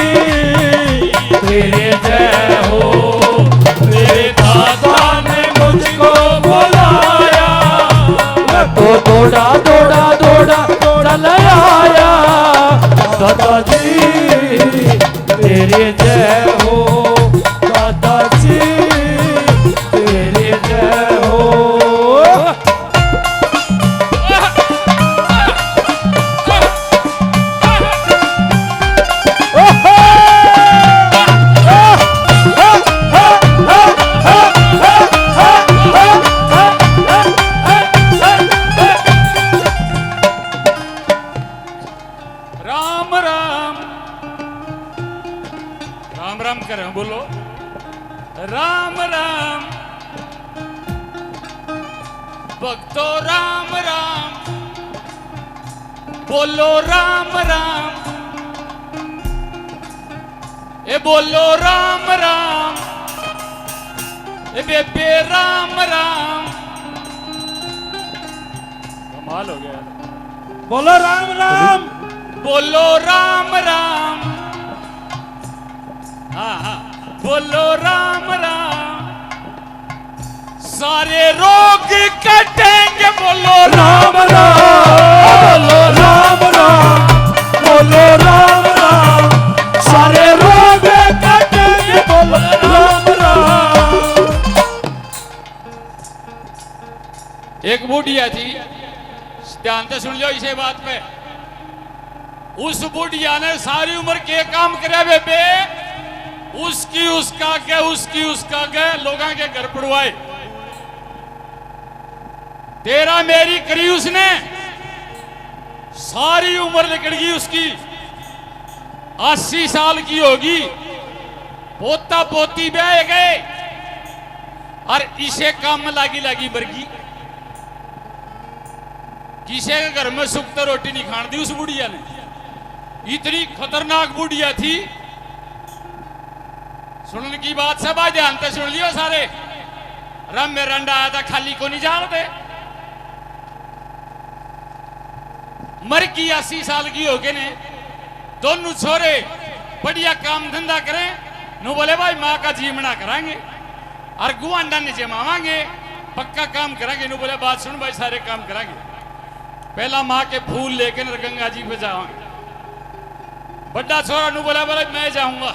B: तेरी जय हो मेरे दादा ने मुझको बुलाया मैं तो दौड़ा दौड़ा दौड़ा दौड़ा ले आया दादाजी तेरी जय हो दादाजी तेरी जय हो बोलो राम राम भक्तो राम राम बोलो राम राम ए बोलो राम राम ए बेबे राम राम कमाल हो गया बोलो राम राम बोलो राम राम हाँ हाँ बोलो राम राम सारे रोग कटेंगे बोलो राम राम बोलो राम राम बोलो राम राम सारे रोग कटेंगे बोलो राम राम। एक बुढ़िया थी ध्यान से सुन लो इसे बात पे उस बुढ़िया ने सारी उम्र के काम करे बेबे उसकी उसका के उसकी उसका के लोगों के घर पड़वाए तेरा मेरी करी उसने सारी उम्र निकल गई उसकी 80 साल की होगी पोता पोती ब्याह गए और इसे काम में लागी लागी बरगी किसे के घर में सुख तो रोटी नहीं खान दी उस बुढ़िया ने इतनी खतरनाक बुढ़िया थी सुनने की बात सब आज ध्यान से सुन लियो सारे रम में रंडा आया था खाली को नहीं जानते मर की 80 साल की हो गए ने दोनों छोरे बढ़िया काम धंधा करें नु बोले भाई माँ का जीवना कराएंगे और गुआंडा ने जमावांगे पक्का काम कराएंगे नु बोले बात सुन भाई सारे काम कराएंगे पहला माँ के फूल लेके गंगा जी पे जावांगे बड़ा छोरा नु बोला बोले मैं जाऊंगा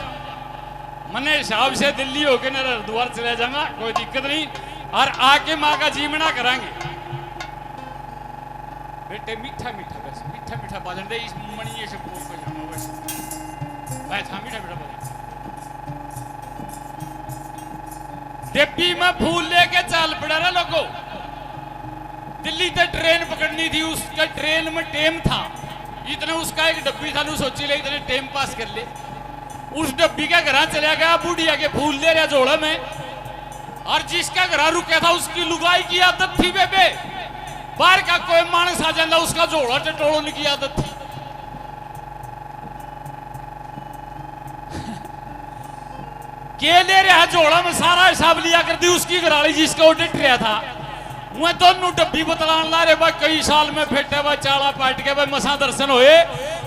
B: मने हिसाब से दिल्ली होके ना हरिद्वार चले जाऊंगा कोई दिक्कत नहीं और आके माँ का जीवना कराएंगे बेटे मीठा मीठा बस मीठा मीठा बाजन दे इस मणि से फूल को जाना बस बैठा मीठा मीठा बाजन डिब्बी में फूल लेके चल पड़ा रहा लोगों दिल्ली से ट्रेन पकड़नी थी उसका ट्रेन में टेम था इतने उसका एक डब्बी था सोची ले इतने टेम पास कर ले उस डब्बी का घर चला गया बुढ़िया के फूल ले रहा जोड़ा में और जिसका घर रुका था उसकी लुगाई की आदत थी बेबे बाहर का कोई मानस आ जाता उसका जोड़ा टटोड़ने की आदत थी के ले रहा जोड़ा में सारा हिसाब लिया कर दी उसकी घराली जिसका ऑडिट रहा था मैं दोनों डब्बी बतलान ला रहे भाई कई साल में फेटे भाई चाला पाट के भाई मसा दर्शन होए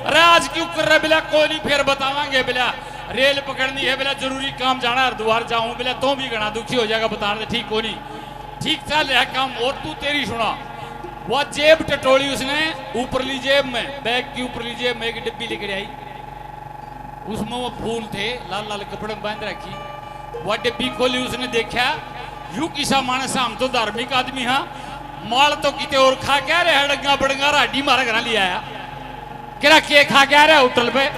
B: अरे आज क्यों कर रहे बिला कोई नहीं फिर बतावांगे बिला रेल पकड़नी है बिला जरूरी काम जाना हरिद्वार जाऊं बिला तो भी घना दुखी हो जाएगा बता रहे ठीक को नहीं ठीक चल रहा काम और तू तेरी सुना
D: वो जेब टटोली उसने, ऊपरली जेब में, बैग की ऊपरली जेब में एक डिब्बी लेकर आई, उसमें वो फूल थे, लाल लाल कपड़े में बांध रखी। वो डिब्बी खोली, उसने देखा यू किसा मानस, हम तो धार्मिक आदमी हाँ, माल तो किते और खा क्या रहे, हड़ंगा बड़ंगा राडी मारा घर लिया आया, कह के खा क्या रहा होटल पे,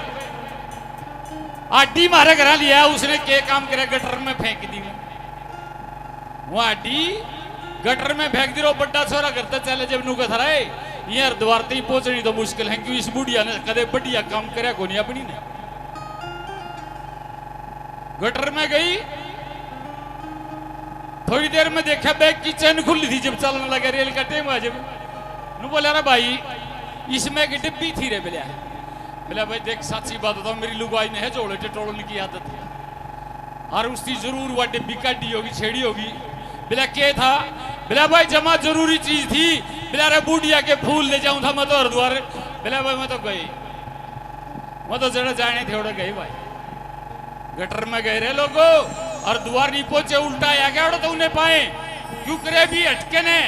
D: आडी मारे घर लिया। उसने के काम करे, गटर में फेंक दी। वो आडी गटर में फेंक दी। रो बड्डा छोरा करता चले जब नू कथा रहे ये हरिद्वार तक पहुंचनी तो मुश्किल है, क्यों इस बुढ़िया ने कदे बढ़िया काम करे को नहीं अपनी ने। गटर में गई, थोड़ी देर में देखा बैग की चैन खुली थी, जब चलने लगा रेल का टाइम हुआ, जब नू बोला रे भाई इसमें एक डिब्बी थी रे। बोला भाई देख सच्ची बात बताओ, मेरी लुगाई ने है जोड़े टटोड़ने की आदत है, और उसकी जरूर वह डिब्बी काटी होगी, छेड़ी होगी। बोला क्या था? बोला भाई जमा जरूरी चीज थी। बोला रे बूढ़िया के फूल ले जाऊं था मैं तो हरिद्वार। बोला भाई मैं तो गई, मैं तो जरा जाने थे गई भाई। गटर में गए रे लोगो, और द्वार नहीं पहुंचे, उल्टा आ गया तो उन्हें पाए क्यों करे भी अटके ने।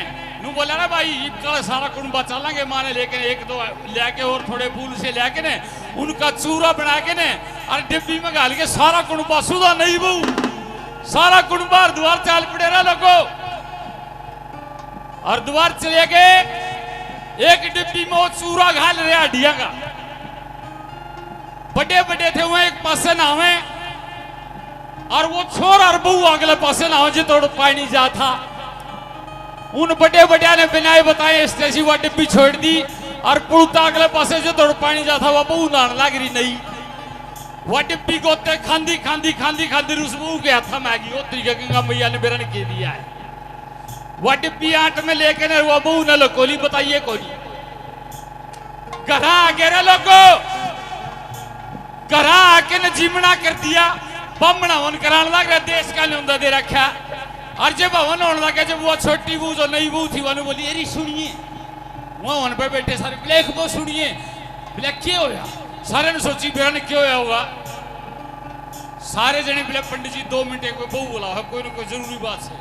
D: नू बोला ना भाई इनका सारा कुंबा चलेंगे माने, लेकिन एक दो लेके और थोड़े फूल से लेके ने उनका चूरा बना के ने और डिब्बी में डाल के सारा कुंबा सुधा नहीं बू, सारा कुंबा हरिद्वार चाल पड़े रहा लोगो। हरिद्वार चले गए, एक डिब्बी में वो चूरा घाल रहे हड्डिया का, बड़े बड़े थे वहां, एक पासे नावे और वो छोरा और बहू अगले पासे नावे जो तोड़ पानी जा था। उन बड़े बड़े ने बिना बताए स्टेसी वो डिब्बी छोड़ दी, और पुलता अगले पासे जो तोड़ पानी जा था, वो बहू नहाने लग रही नहीं। वो डिब्बी को खांदी खांदी खांदी खांदी उस बहू के हाथ में आ गई। वो तरीके गंगा मैया ने बेरन के दिया है। वो डिब्बी आट में लेके ने वो बहू ने लोकोली बताइए कोनी घरा आ गए लोगो, घरा आके ने जीमना कर दिया, बमना हवन कराने लग रहा, देश का न्योंदा दे रखा। और जब हवन होने लगा, जब वो छोटी बहू जो नई बहू थी वो बोली अरे सुनिए, वहां हवन पे बैठे सारे ब्लैक वो सुनिए। बोले क्या होया? सारे ने सोची बेरन क्या होया होगा। सारे जने बोले पंडित जी 2 मिनट एक बहू बोला है, कोई ना कोई जरूरी बात है।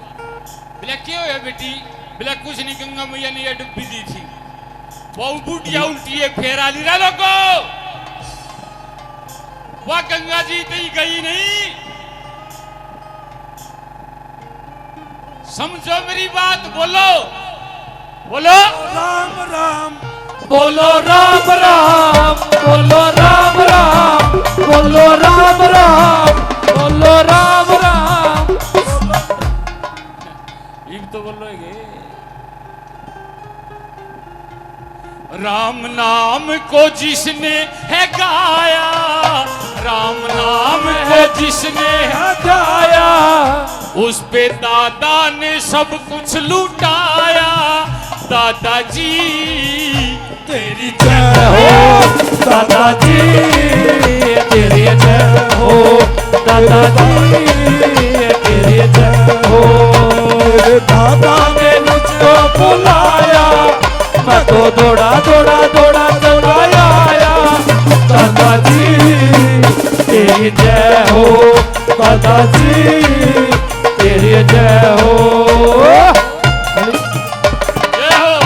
D: बोले क्या होया बेटी? बोले कुछ नहीं, गंगा मैया ने ये डुब्बी दी थी, वो बूढ़िया उल्टी है फेरा ली रहा लोगो। वह गंगा जी कहीं गई नहीं, समझो मेरी बात, बोलो बोलो
B: राम राम, बोलो राम राम, बोलो राम राम, बोलो राम राम, बोलो राम राम।
D: ये तो बोलोगे राम नाम को जिसने है गाया, राम नाम है जिसने है
B: गाया,
D: उस पे दादा ने सब कुछ लुटाया। दादाजी
B: तेरी जय हो, दादाजी तेरी जय हो, दादाजी तेरी जय हो। दादा ने मुझको बुलाया, मैं तो दौड़ा दौड़ा दौड़ा दौड़ा आया। दादाजी तेरी जय हो, दादाजी तेरी जय हो।
D: जय हो।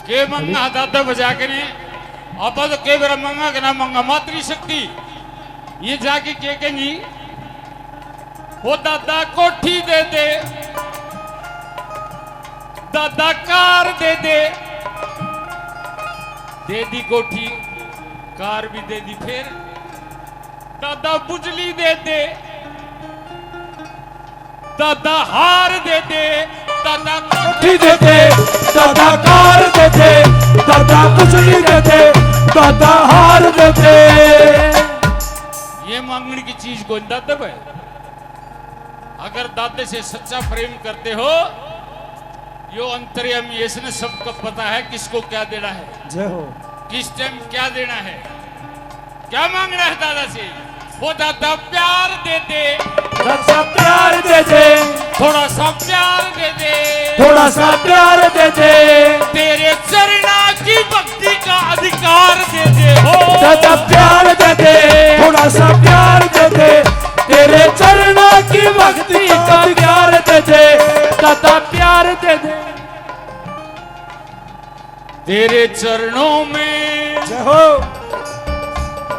D: के मंगा दादा बजा के ने आप तो के बेरा मंगा के ना मंगा मातृशक्ति ये जाके के कहेंगी वो दादा कोठी दे दे, दादा कार दे दे। दे दी कोठी, कार भी दे दी, फिर दादा बुजली दे दे, दादा हार दे दे, दादा
B: कोठी दे दे, दादा कार दे दे, दादा कुचली दे दे, दादा हार दे दे।
D: ये मांगने की चीज को दादा भाई, अगर दादे से सच्चा प्रेम करते हो, यो अंतर्यामी इसने सबको पता है किसको क्या देना है,
B: जय हो,
D: किस टाइम क्या देना है। क्या मांगना है दादा से? वो दादा प्यार दे दे,
B: थोड़ा सा प्यार दे दे,
D: थोड़ा सा प्यार दे दे,
B: थोड़ा सा प्यार दे दे।
D: तेरे चरणा की भक्ति का अधिकार दे दे हो।
B: दादा प्यार दे
D: तेरे चरणों में,
B: जय हो।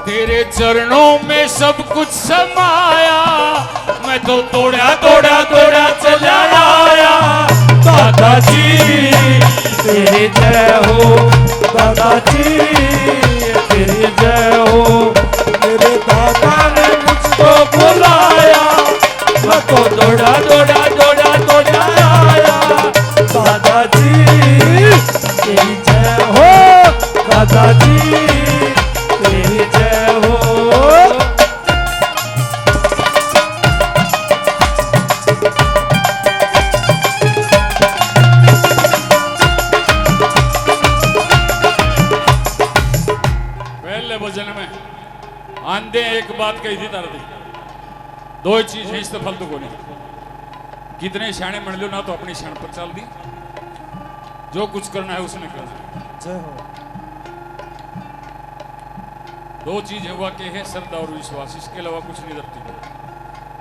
D: तेरे चरणों में सब कुछ समाया, मैं तो दौड़ा दौड़ा दौड़ा चला आया।
B: दादाजी तेरी जय हो, दादाजी तेरी जय हो। मेरे दादा ने मुझको बुलाया, मैं तो दौड़ा दौड़ा दौड़ा दौड़ा आया। दादाजी तेरी जय हो, दादाजी तेरी जय हो।
D: पहले भजन में आंधे एक बात कही थी तार दी, दो चीज है इस तो फालतू को नहीं। कितने शाणे मन लो ना तो अपनी शान पर चल दी, जो कुछ करना है उसने करना।
B: जय हो।
D: दो चीज है वाकई है, श्रद्धा और विश्वास, इसके अलावा कुछ नहीं धरती पे।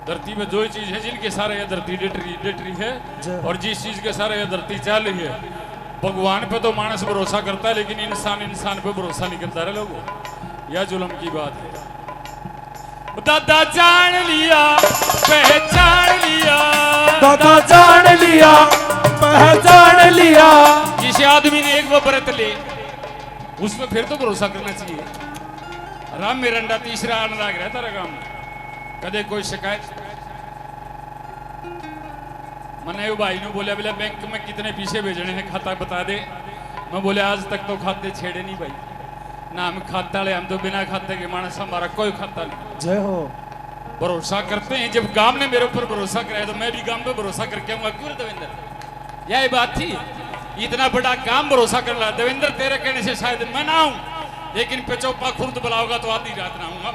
D: धरती में दो ही चीज है जिनके सारे ये धरती डेट रही है, और जिस चीज के सारे ये धरती चल रही है। भगवान पे तो मानस भरोसा करता है, लेकिन इंसान पे भरोसा नहीं करता है लोगों। यह जुल्म की बात है। दादा जान लिया, पहचान लिया,
B: दादा जान लिया, पहचान लिया।
D: जिस आदमी ने एक वो व्रत ले, उसमें फिर तो भरोसा करना चाहिए। राम मेरा अंडा तीसरा अनुराग रहता रहा गांव में, कदे कोई शिकायत। मैंने वो भाई ने बोला बोले बैंक में कितने पीछे भेजने हैं, खाता बता दे। मैं बोले आज तक तो खाते छेड़े नहीं भाई, ना हम खाता ले, हम तो बिना खाते के मानस, हमारा कोई खाता नहीं।
B: जय हो।
D: भरोसा करते हैं, जब गांव ने मेरे ऊपर भरोसा कराया तो मैं भी गांव पे भरोसा करके आऊंगा। क्यों देवेंद्र, यही बात थी। इतना बड़ा काम भरोसा कर रहा देवेंद्र, तेरे कहने से शायद मैं ना आऊं, लेकिन पेचौपा खुर्द बुलाओगा तो आधी रात ना आऊंगा।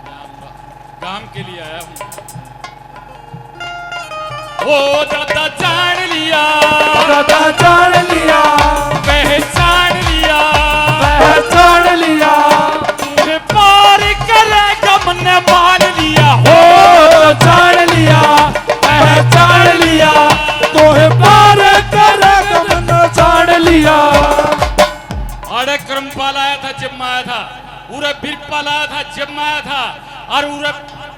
D: मैं काम के लिए आया हूं। ओ दादा जान लिया,
B: दादा जान लिया,
D: पहचान लिया,
B: पहचान लिया।
D: तुझे पार करेगा मैंने मान लिया।
B: हो जान लिया, पहचान लिया, तोहे पार करेगा मैंने जान लिया।
D: अरे क्रमपाल आया था जब मैं आया था, पूरा बिरपाल आया था जब मैं आया था, और पूरा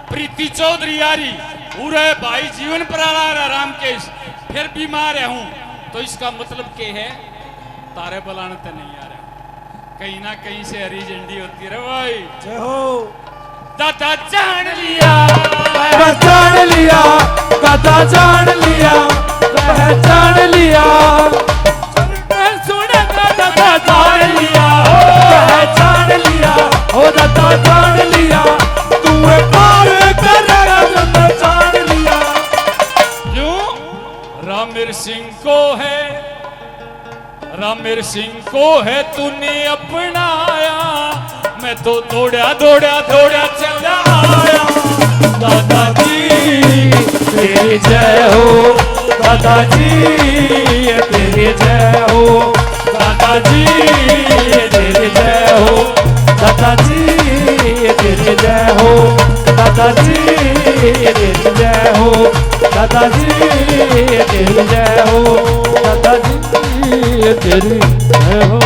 D: प्रीति चौधरी यारी पूरे भाई जीवन पर आ रहा रामकेश, फिर बीमार हूं। तो इसका मतलब क्या है, तारे बलाने तो नहीं आ रहे, कहीं ना कहीं से हरी झंडी होती है भाई।
B: जय हो।
D: दादा जान लिया,
B: पहचान लिया, दादा जान लिया, पहचान लिया। सुन दादा जान लिया, पहचान लिया, हो दादा जान लिया, तू पार करेगा मैंने जान लिया।
D: क्यों? रामवीर सिंह को है, रामवीर सिंह को है तूने अपनाया, मैं तो दौड़ा दौड़ा दौड़ा चला आया।
B: दादाजी तेरी जय हो, दादाजी तेरी जय हो, दादाजी तेरी जय हो, दादाजी तेरी जय हो, दादाजी तेरी जय हो, दादाजी तेरी जय हो, दादाजी तेरी जय हो।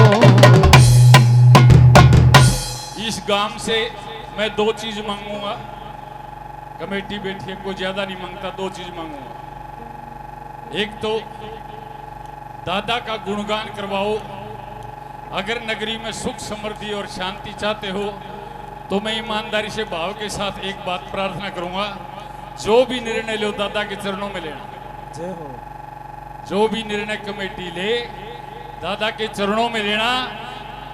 D: इस गांव से मैं दो चीज मांगूंगा, कमेटी बैठी है, कोई ज्यादा नहीं मांगता, दो चीज मांगूंगा। एक तो दादा का गुणगान करवाओ। अगर नगरी में सुख समृद्धि और शांति चाहते हो तो मैं ईमानदारी से भाव के साथ एक बात प्रार्थना करूंगा, जो भी निर्णय लो दादा के चरणों में लेना।
B: जय हो।
D: जो भी निर्णय कमेटी ले दादा के चरणों में लेना।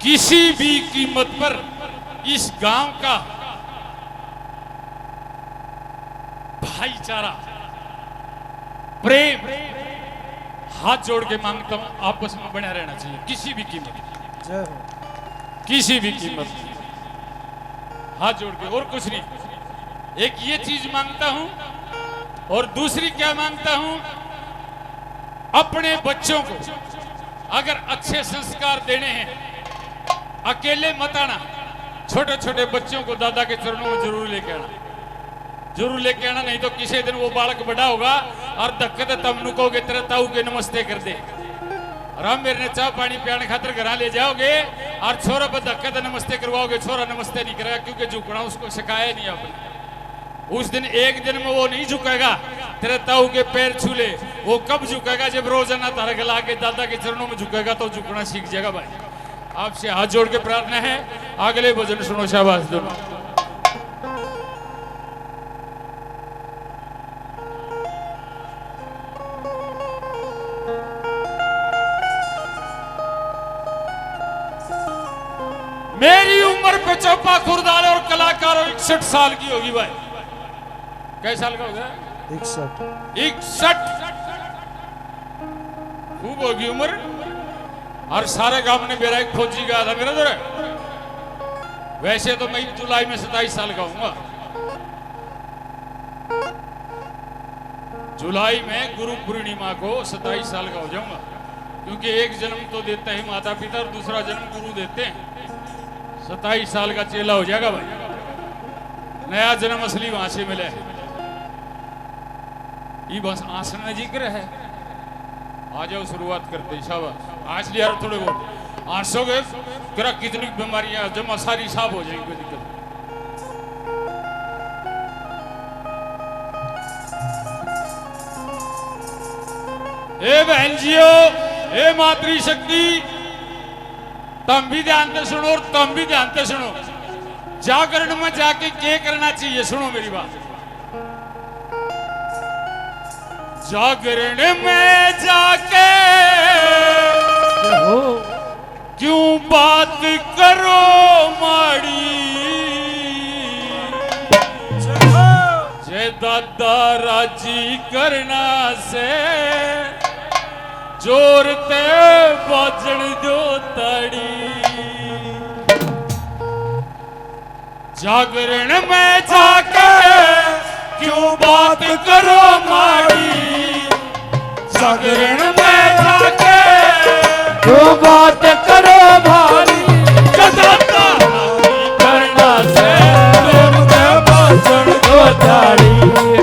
D: किसी भी कीमत पर इस गांव का भाईचारा, प्रेम, हाथ जोड़ के मांगता हूं, आपस में बना रहना चाहिए किसी भी कीमत,
B: जय हो।
D: किसी भी कीमत, हाथ जोड़ के, और कुछ नहीं। एक ये चीज मांगता हूं, और दूसरी क्या मांगता हूं, अपने बच्चों को अगर अच्छे संस्कार देने हैं, अकेले मत आना, छोटे छोटे बच्चों को दादा के चरणों में जरूर लेके आना, जरूर लेके आना। नहीं तो किसी दिन वो बालक बड़ा होगा और धक्के तमनु कहोगे तेरे ताऊ के नमस्ते कर दे। और हम मेरे ने चाह पानी पियाने खातर घर ले जाओगे और छोरा पर धक्का तो नमस्ते करवाओगे, छोरा नमस्ते नहीं करेगा क्योंकि झुकना उसको सिखाया नहीं आपने। उस दिन एक दिन में वो नहीं झुकेगा, तेरे ताऊ के पैर छू ले। वो कब झुकेगा? जब रोजाना तारा गला के दादा के चरणों में झुकेगा तो झुकना सीख जाएगा। भाई आपसे हाथ जोड़ के प्रार्थना है, अगले भजन सुनो। शाबाश दोनों। मेरी उम्र पे चौपा खुरदार और कलाकार 61 साल की होगी। भाई कैसे साल का हो गया? 61 खूब होगी उम्र। और सारे गांव ने मेरा एक फौजी गया था मेरा दर। वैसे तो मैं जुलाई में 27 साल का हूँगा। जुलाई में गुरु पूर्णिमा को 27 साल का हो जाऊंगा, क्योंकि एक जन्म तो देते हैं माता पिता और दूसरा जन्म गुरु देते हैं। 27 साल का चेला हो जाएगा भाई। नया जन्म असली वहां से मिले। ये बस आसन में जिक्र है। आ जाओ शुरुआत करते। शाबाश। आज लिया थोड़े बहुत आंसू गए करा, कितनी बीमारियां जमा सारी साफ हो जाएंगी, कोई दिक्कत। ए बहन जियो, ए मातृशक्ति, तुम भी ध्यान से सुनो और तुम भी ध्यान से सुनो। जागरण में जाके क्या करना चाहिए? सुनो मेरी बात। जागरण में जाके क्यों बात करो माड़ी, जय दादा राजी करना से जोरते बाजन दो ताड़ी। जागरण में जाके क्यों बात करो माड़ी, जागरण में जाके
B: क्यों बात करो भारी,
D: दादा
B: करना से जोरते बाजन दो ताड़ी।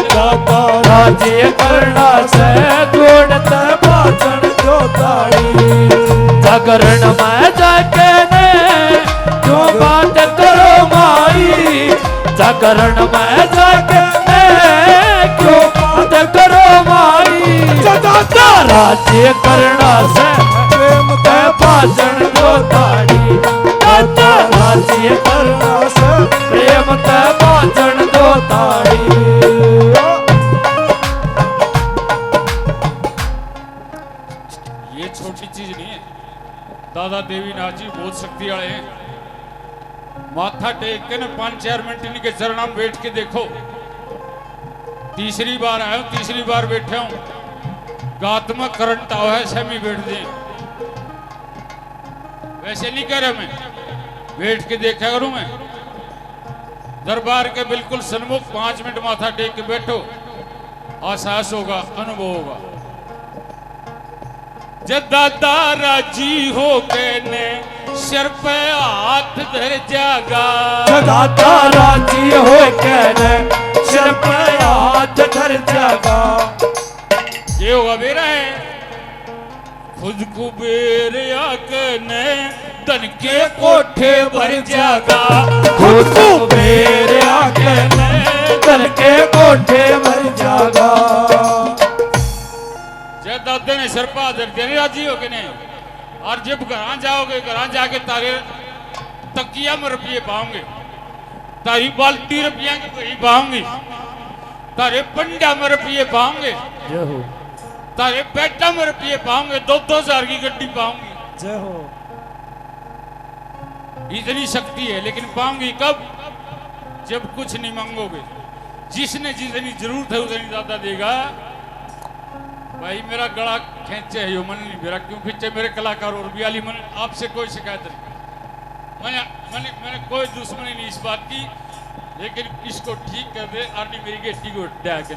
B: दादा राजी करना से जोड़ते बाजन दो ताड़ी। जागरण में जाके ने क्यों बात करो माई, जागरण में जाके ने क्यों बात करो माई। दादा राज्य करना से प्रेम के बाजन दो ताड़ी। दादा राज्य करना से प्रेम के बाजन दो ताड़ी।
D: ये छोटी चीज नहीं है। दादा देवीनाथ जी बहुत शक्ति वाले हैं। माथा टेक के ना 5-4 मिनट इनके चरणों में बैठ के देखो। तीसरी बार आया हूं, तीसरी बार बैठा हूं, गात में करंट आओ है, सेमी बैठ जाए। वैसे नहीं कह रहा मैं, बैठ के देखा करूं मैं। दरबार के बिल्कुल सन्मुख 5 मिनट माथा टेक के बैठो, आसास होगा, अनुभव होगा। जब दादा राजी हो गए ने सिर पे हाथ धर जागा,
B: दादा राजी हो गए सिर पे हाथ धर जागा।
D: ये होगा बेरा है खुद कुबेर आकने धन के कोठे भर जागा,
B: खुद कुबेर आकने धन के कोठे भर जागा।
D: जब दादा ने सिर पे हाथ धर दिया राजी हो गए ने, और जब घर जाओगे, घर जाके तारे तकिया में रुपये पाओगे, तारी बाल्टी रुपया की वही पाओगे, तारे पंडा में रुपये पाओगे, तारे बेटा में रुपये पाओगे, 2-2 हजार की गड्डी पाओगे।
B: जय हो।
D: इतनी शक्ति है, लेकिन पाओगे कब? जब कुछ नहीं मांगोगे। जिसने जितनी जरूरत है उतनी ज्यादा देगा। भाई मेरा गला खींचे है, यो मन नहीं मेरा क्यों खींचे? मेरे कलाकार और भी मन, आपसे कोई शिकायत नहीं। मैंने कोई दुश्मनी नहीं इस बात की, लेकिन इसको ठीक कर दे। आरनी मेरी गेटी को डा के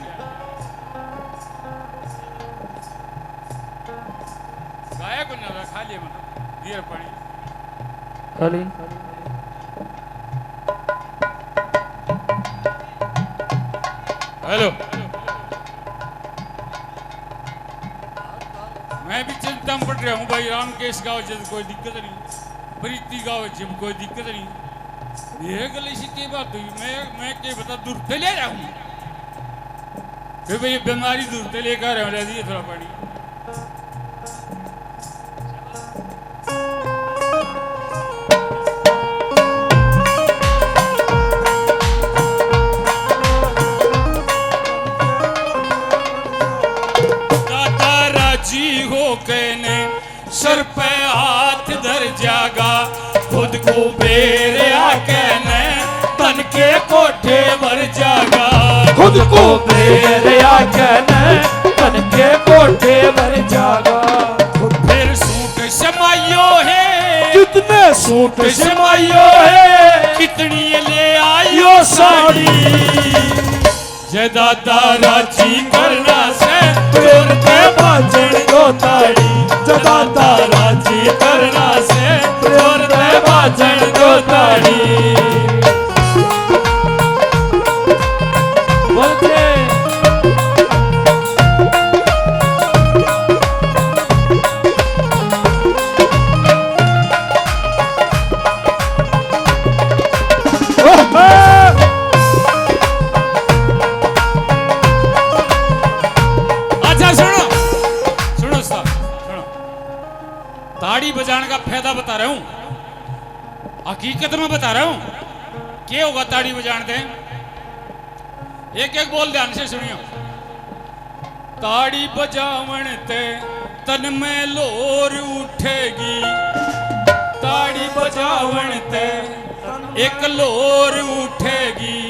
D: गाया को ना खा लिया मतलब दिया पानी
B: खाली।
D: हेलो, मैं भी चिंता पट्टियां पट रहा हूँ भाई। रामकेश गाँव जब कोई दिक्कत नहीं, प्रीति गाँव जब कोई दिक्कत नहीं। ये गल इसी की बात हुई, मैं के बता दूर से ले रहा हूँ कि भाई बीमारी दूर से लेकर आ रही है। थोड़ा पानी जी हो कहने सर पे हाथ धर जागा, खुद को बेरिया कहने तन के कोठे भर जागा।
B: खुद को बेरिया कहने तन के कोठे भर जागा।
D: फिर सूट समायो है
B: कितने सूट समायो है,
D: कितनी ले आयो साड़ी। जय दादा राजी करना से चोर के बाजन दो ताड़ी। जय दादा राजी करना से चोर के बाजन दो ताड़ी।
B: बोलते
D: ताड़ी बजाने का फायदा बता रहा हूं, हकीकत में बता रहा हूं। क्या होगा ताड़ी बजाने दे? एक एक बोल ध्यान से सुनियो। ताड़ी बजावन ते तन में लोर उठेगी, ताड़ी बजावन ते एक लोर उठेगी।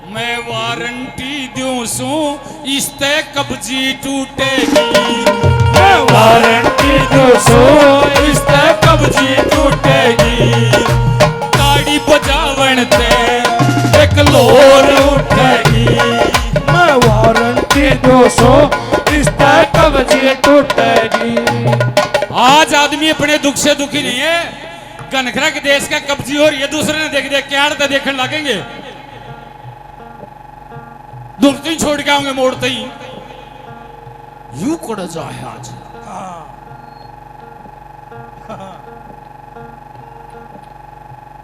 D: मैं वारंटी दूं सू इसते कब्जी टूटेगी। मैं वारंटी दूं सू इसते कब्जी टूटेगी। ताड़ी बजावन ते एक लोर उठेगी।
B: मैं वारंटी दूं सू इसते कब्जी टूटेगी।
D: आज आदमी अपने दुख से दुखी नहीं है, घनखरा के देश का कब्जी हो रही है, दूसरे ने देख देख के आड़ते देखने लगेंगे। दुखते ही छोड़ के आओगे मोड़ते ही। यू कड़ जाए आज।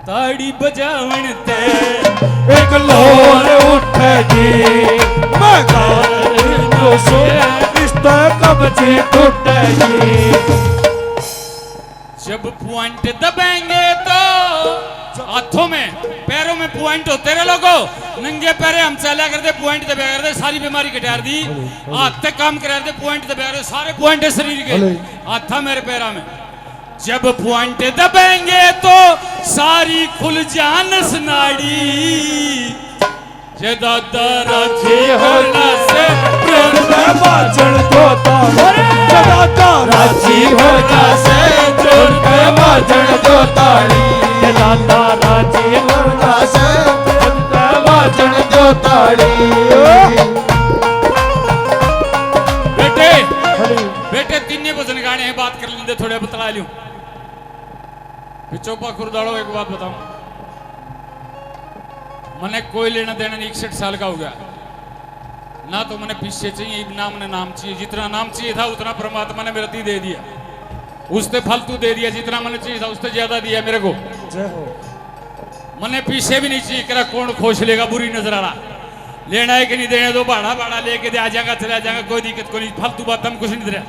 D: ताड़ी बजावन ते
B: एक लोर उठेगी। मैं वारंटी दूं सू इसते कब्जी टूटेगी।
D: जब पॉइंट दबेंगे तो हाथों में पैरों में पॉइंट होते रहे लोगों। नंगे पैरे हम चला करते, पॉइंट दबा करते, सारी बीमारी कटार दी। हाथ तक काम करा दे, पॉइंट दबा करते, सारे पॉइंट है शरीर के हाथा मेरे पैरा में। जब पॉइंट दबेंगे तो सारी खुल जान सुनाड़ी। जय दादा राजी होना से
B: प्रेम में बाजन दो ताड़ी। जय दादा
D: राजी होना से
B: प्रेम में बाजन दो ताड़ी। जय दादा राजी होना से प्रेम में बाजन दो ताड़ी।
D: बेटे तीन भजन गाने हैं, बात कर लेंगे थोड़े बतला लूं। चौपा खुरदाड़ो एक बात बताऊं, मैंने कोई लेना देना नहीं, 61 साल का हो गया ना, तो मैंने पीछे चाहिए ना, मैंने नाम चाहिए। जितना नाम चाहिए था उतना परमात्मा ने मेरे दी दे दिया, उससे फालतू दे दिया। जितना मैंने चाहिए था उससे ज्यादा दिया मेरे को। मैंने पीछे भी नहीं चाहिए करा, कौन खोज लेगा बुरी नजर आ रहा। लेना है कि नहीं देने दो, भाड़ा भाड़ा लेके दे आ जाएगा, चला जाएगा, कोई दिक्कत कोई नहीं। फालतू बात हम कुछ नहीं दे रहा।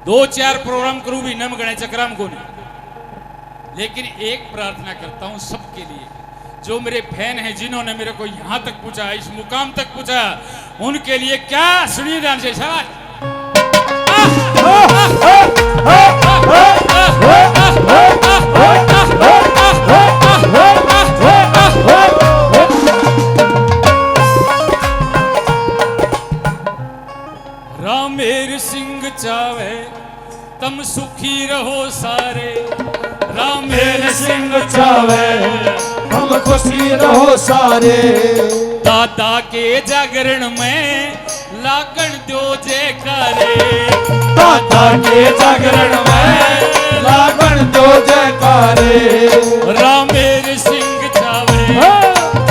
D: 2-4 प्रोग्राम करूं भी नम गणे चक्राम को नहीं। लेकिन एक प्रार्थना करता हूं सबके लिए, जो मेरे फैन हैं, जिन्होंने मेरे को यहां तक पहुंचा, इस मुकाम तक पहुंचा, उनके लिए क्या सुनिए ध्यान से। रामेर सिंह चावे तम सुखी रहो सारे। रामेर सिंह
B: चावे हम खुशी रहो सारे।
D: दादा के जागरण में लागण दो जयकारे।
B: दादा के जागरण में लागण दो जयकारे।
D: रामेर सिंह चावे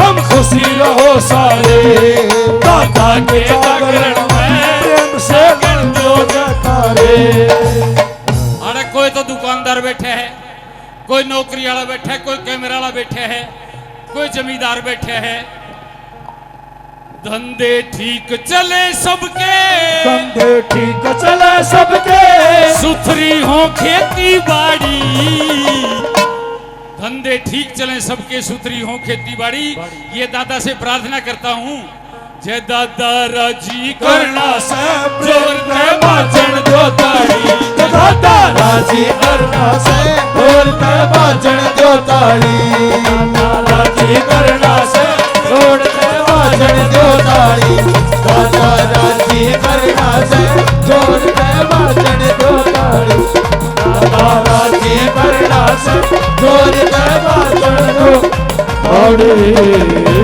B: हम खुशी रहो सारे।
D: दादा के जागरण में
B: प्रेम से लागण दो जयकारे।
D: कोई नौकरी वाला बैठा है, कोई कैमरा वाला बैठा है, कोई जमींदार बैठा है। धंधे ठीक चले सबके,
B: धंधे ठीक चले सबके,
D: सुथरी हो खेती बाड़ी। धंधे ठीक चले सबके, सुथरी हो खेती बाड़ी। ये दादा से प्रार्थना करता हूँ, जय दादा राजी करना से जोर के बाजन दो ताड़ी।
B: दादा राजी करना से ढोल पे बाजन दो ताड़ी। दादा राजी करना से ढोल पे बाजन दो ताड़ी। दादा राजी करना से ढोल पे बाजन दो ताड़ी। दादा राजी करना से ढोल पे बाजन दो ताड़ी।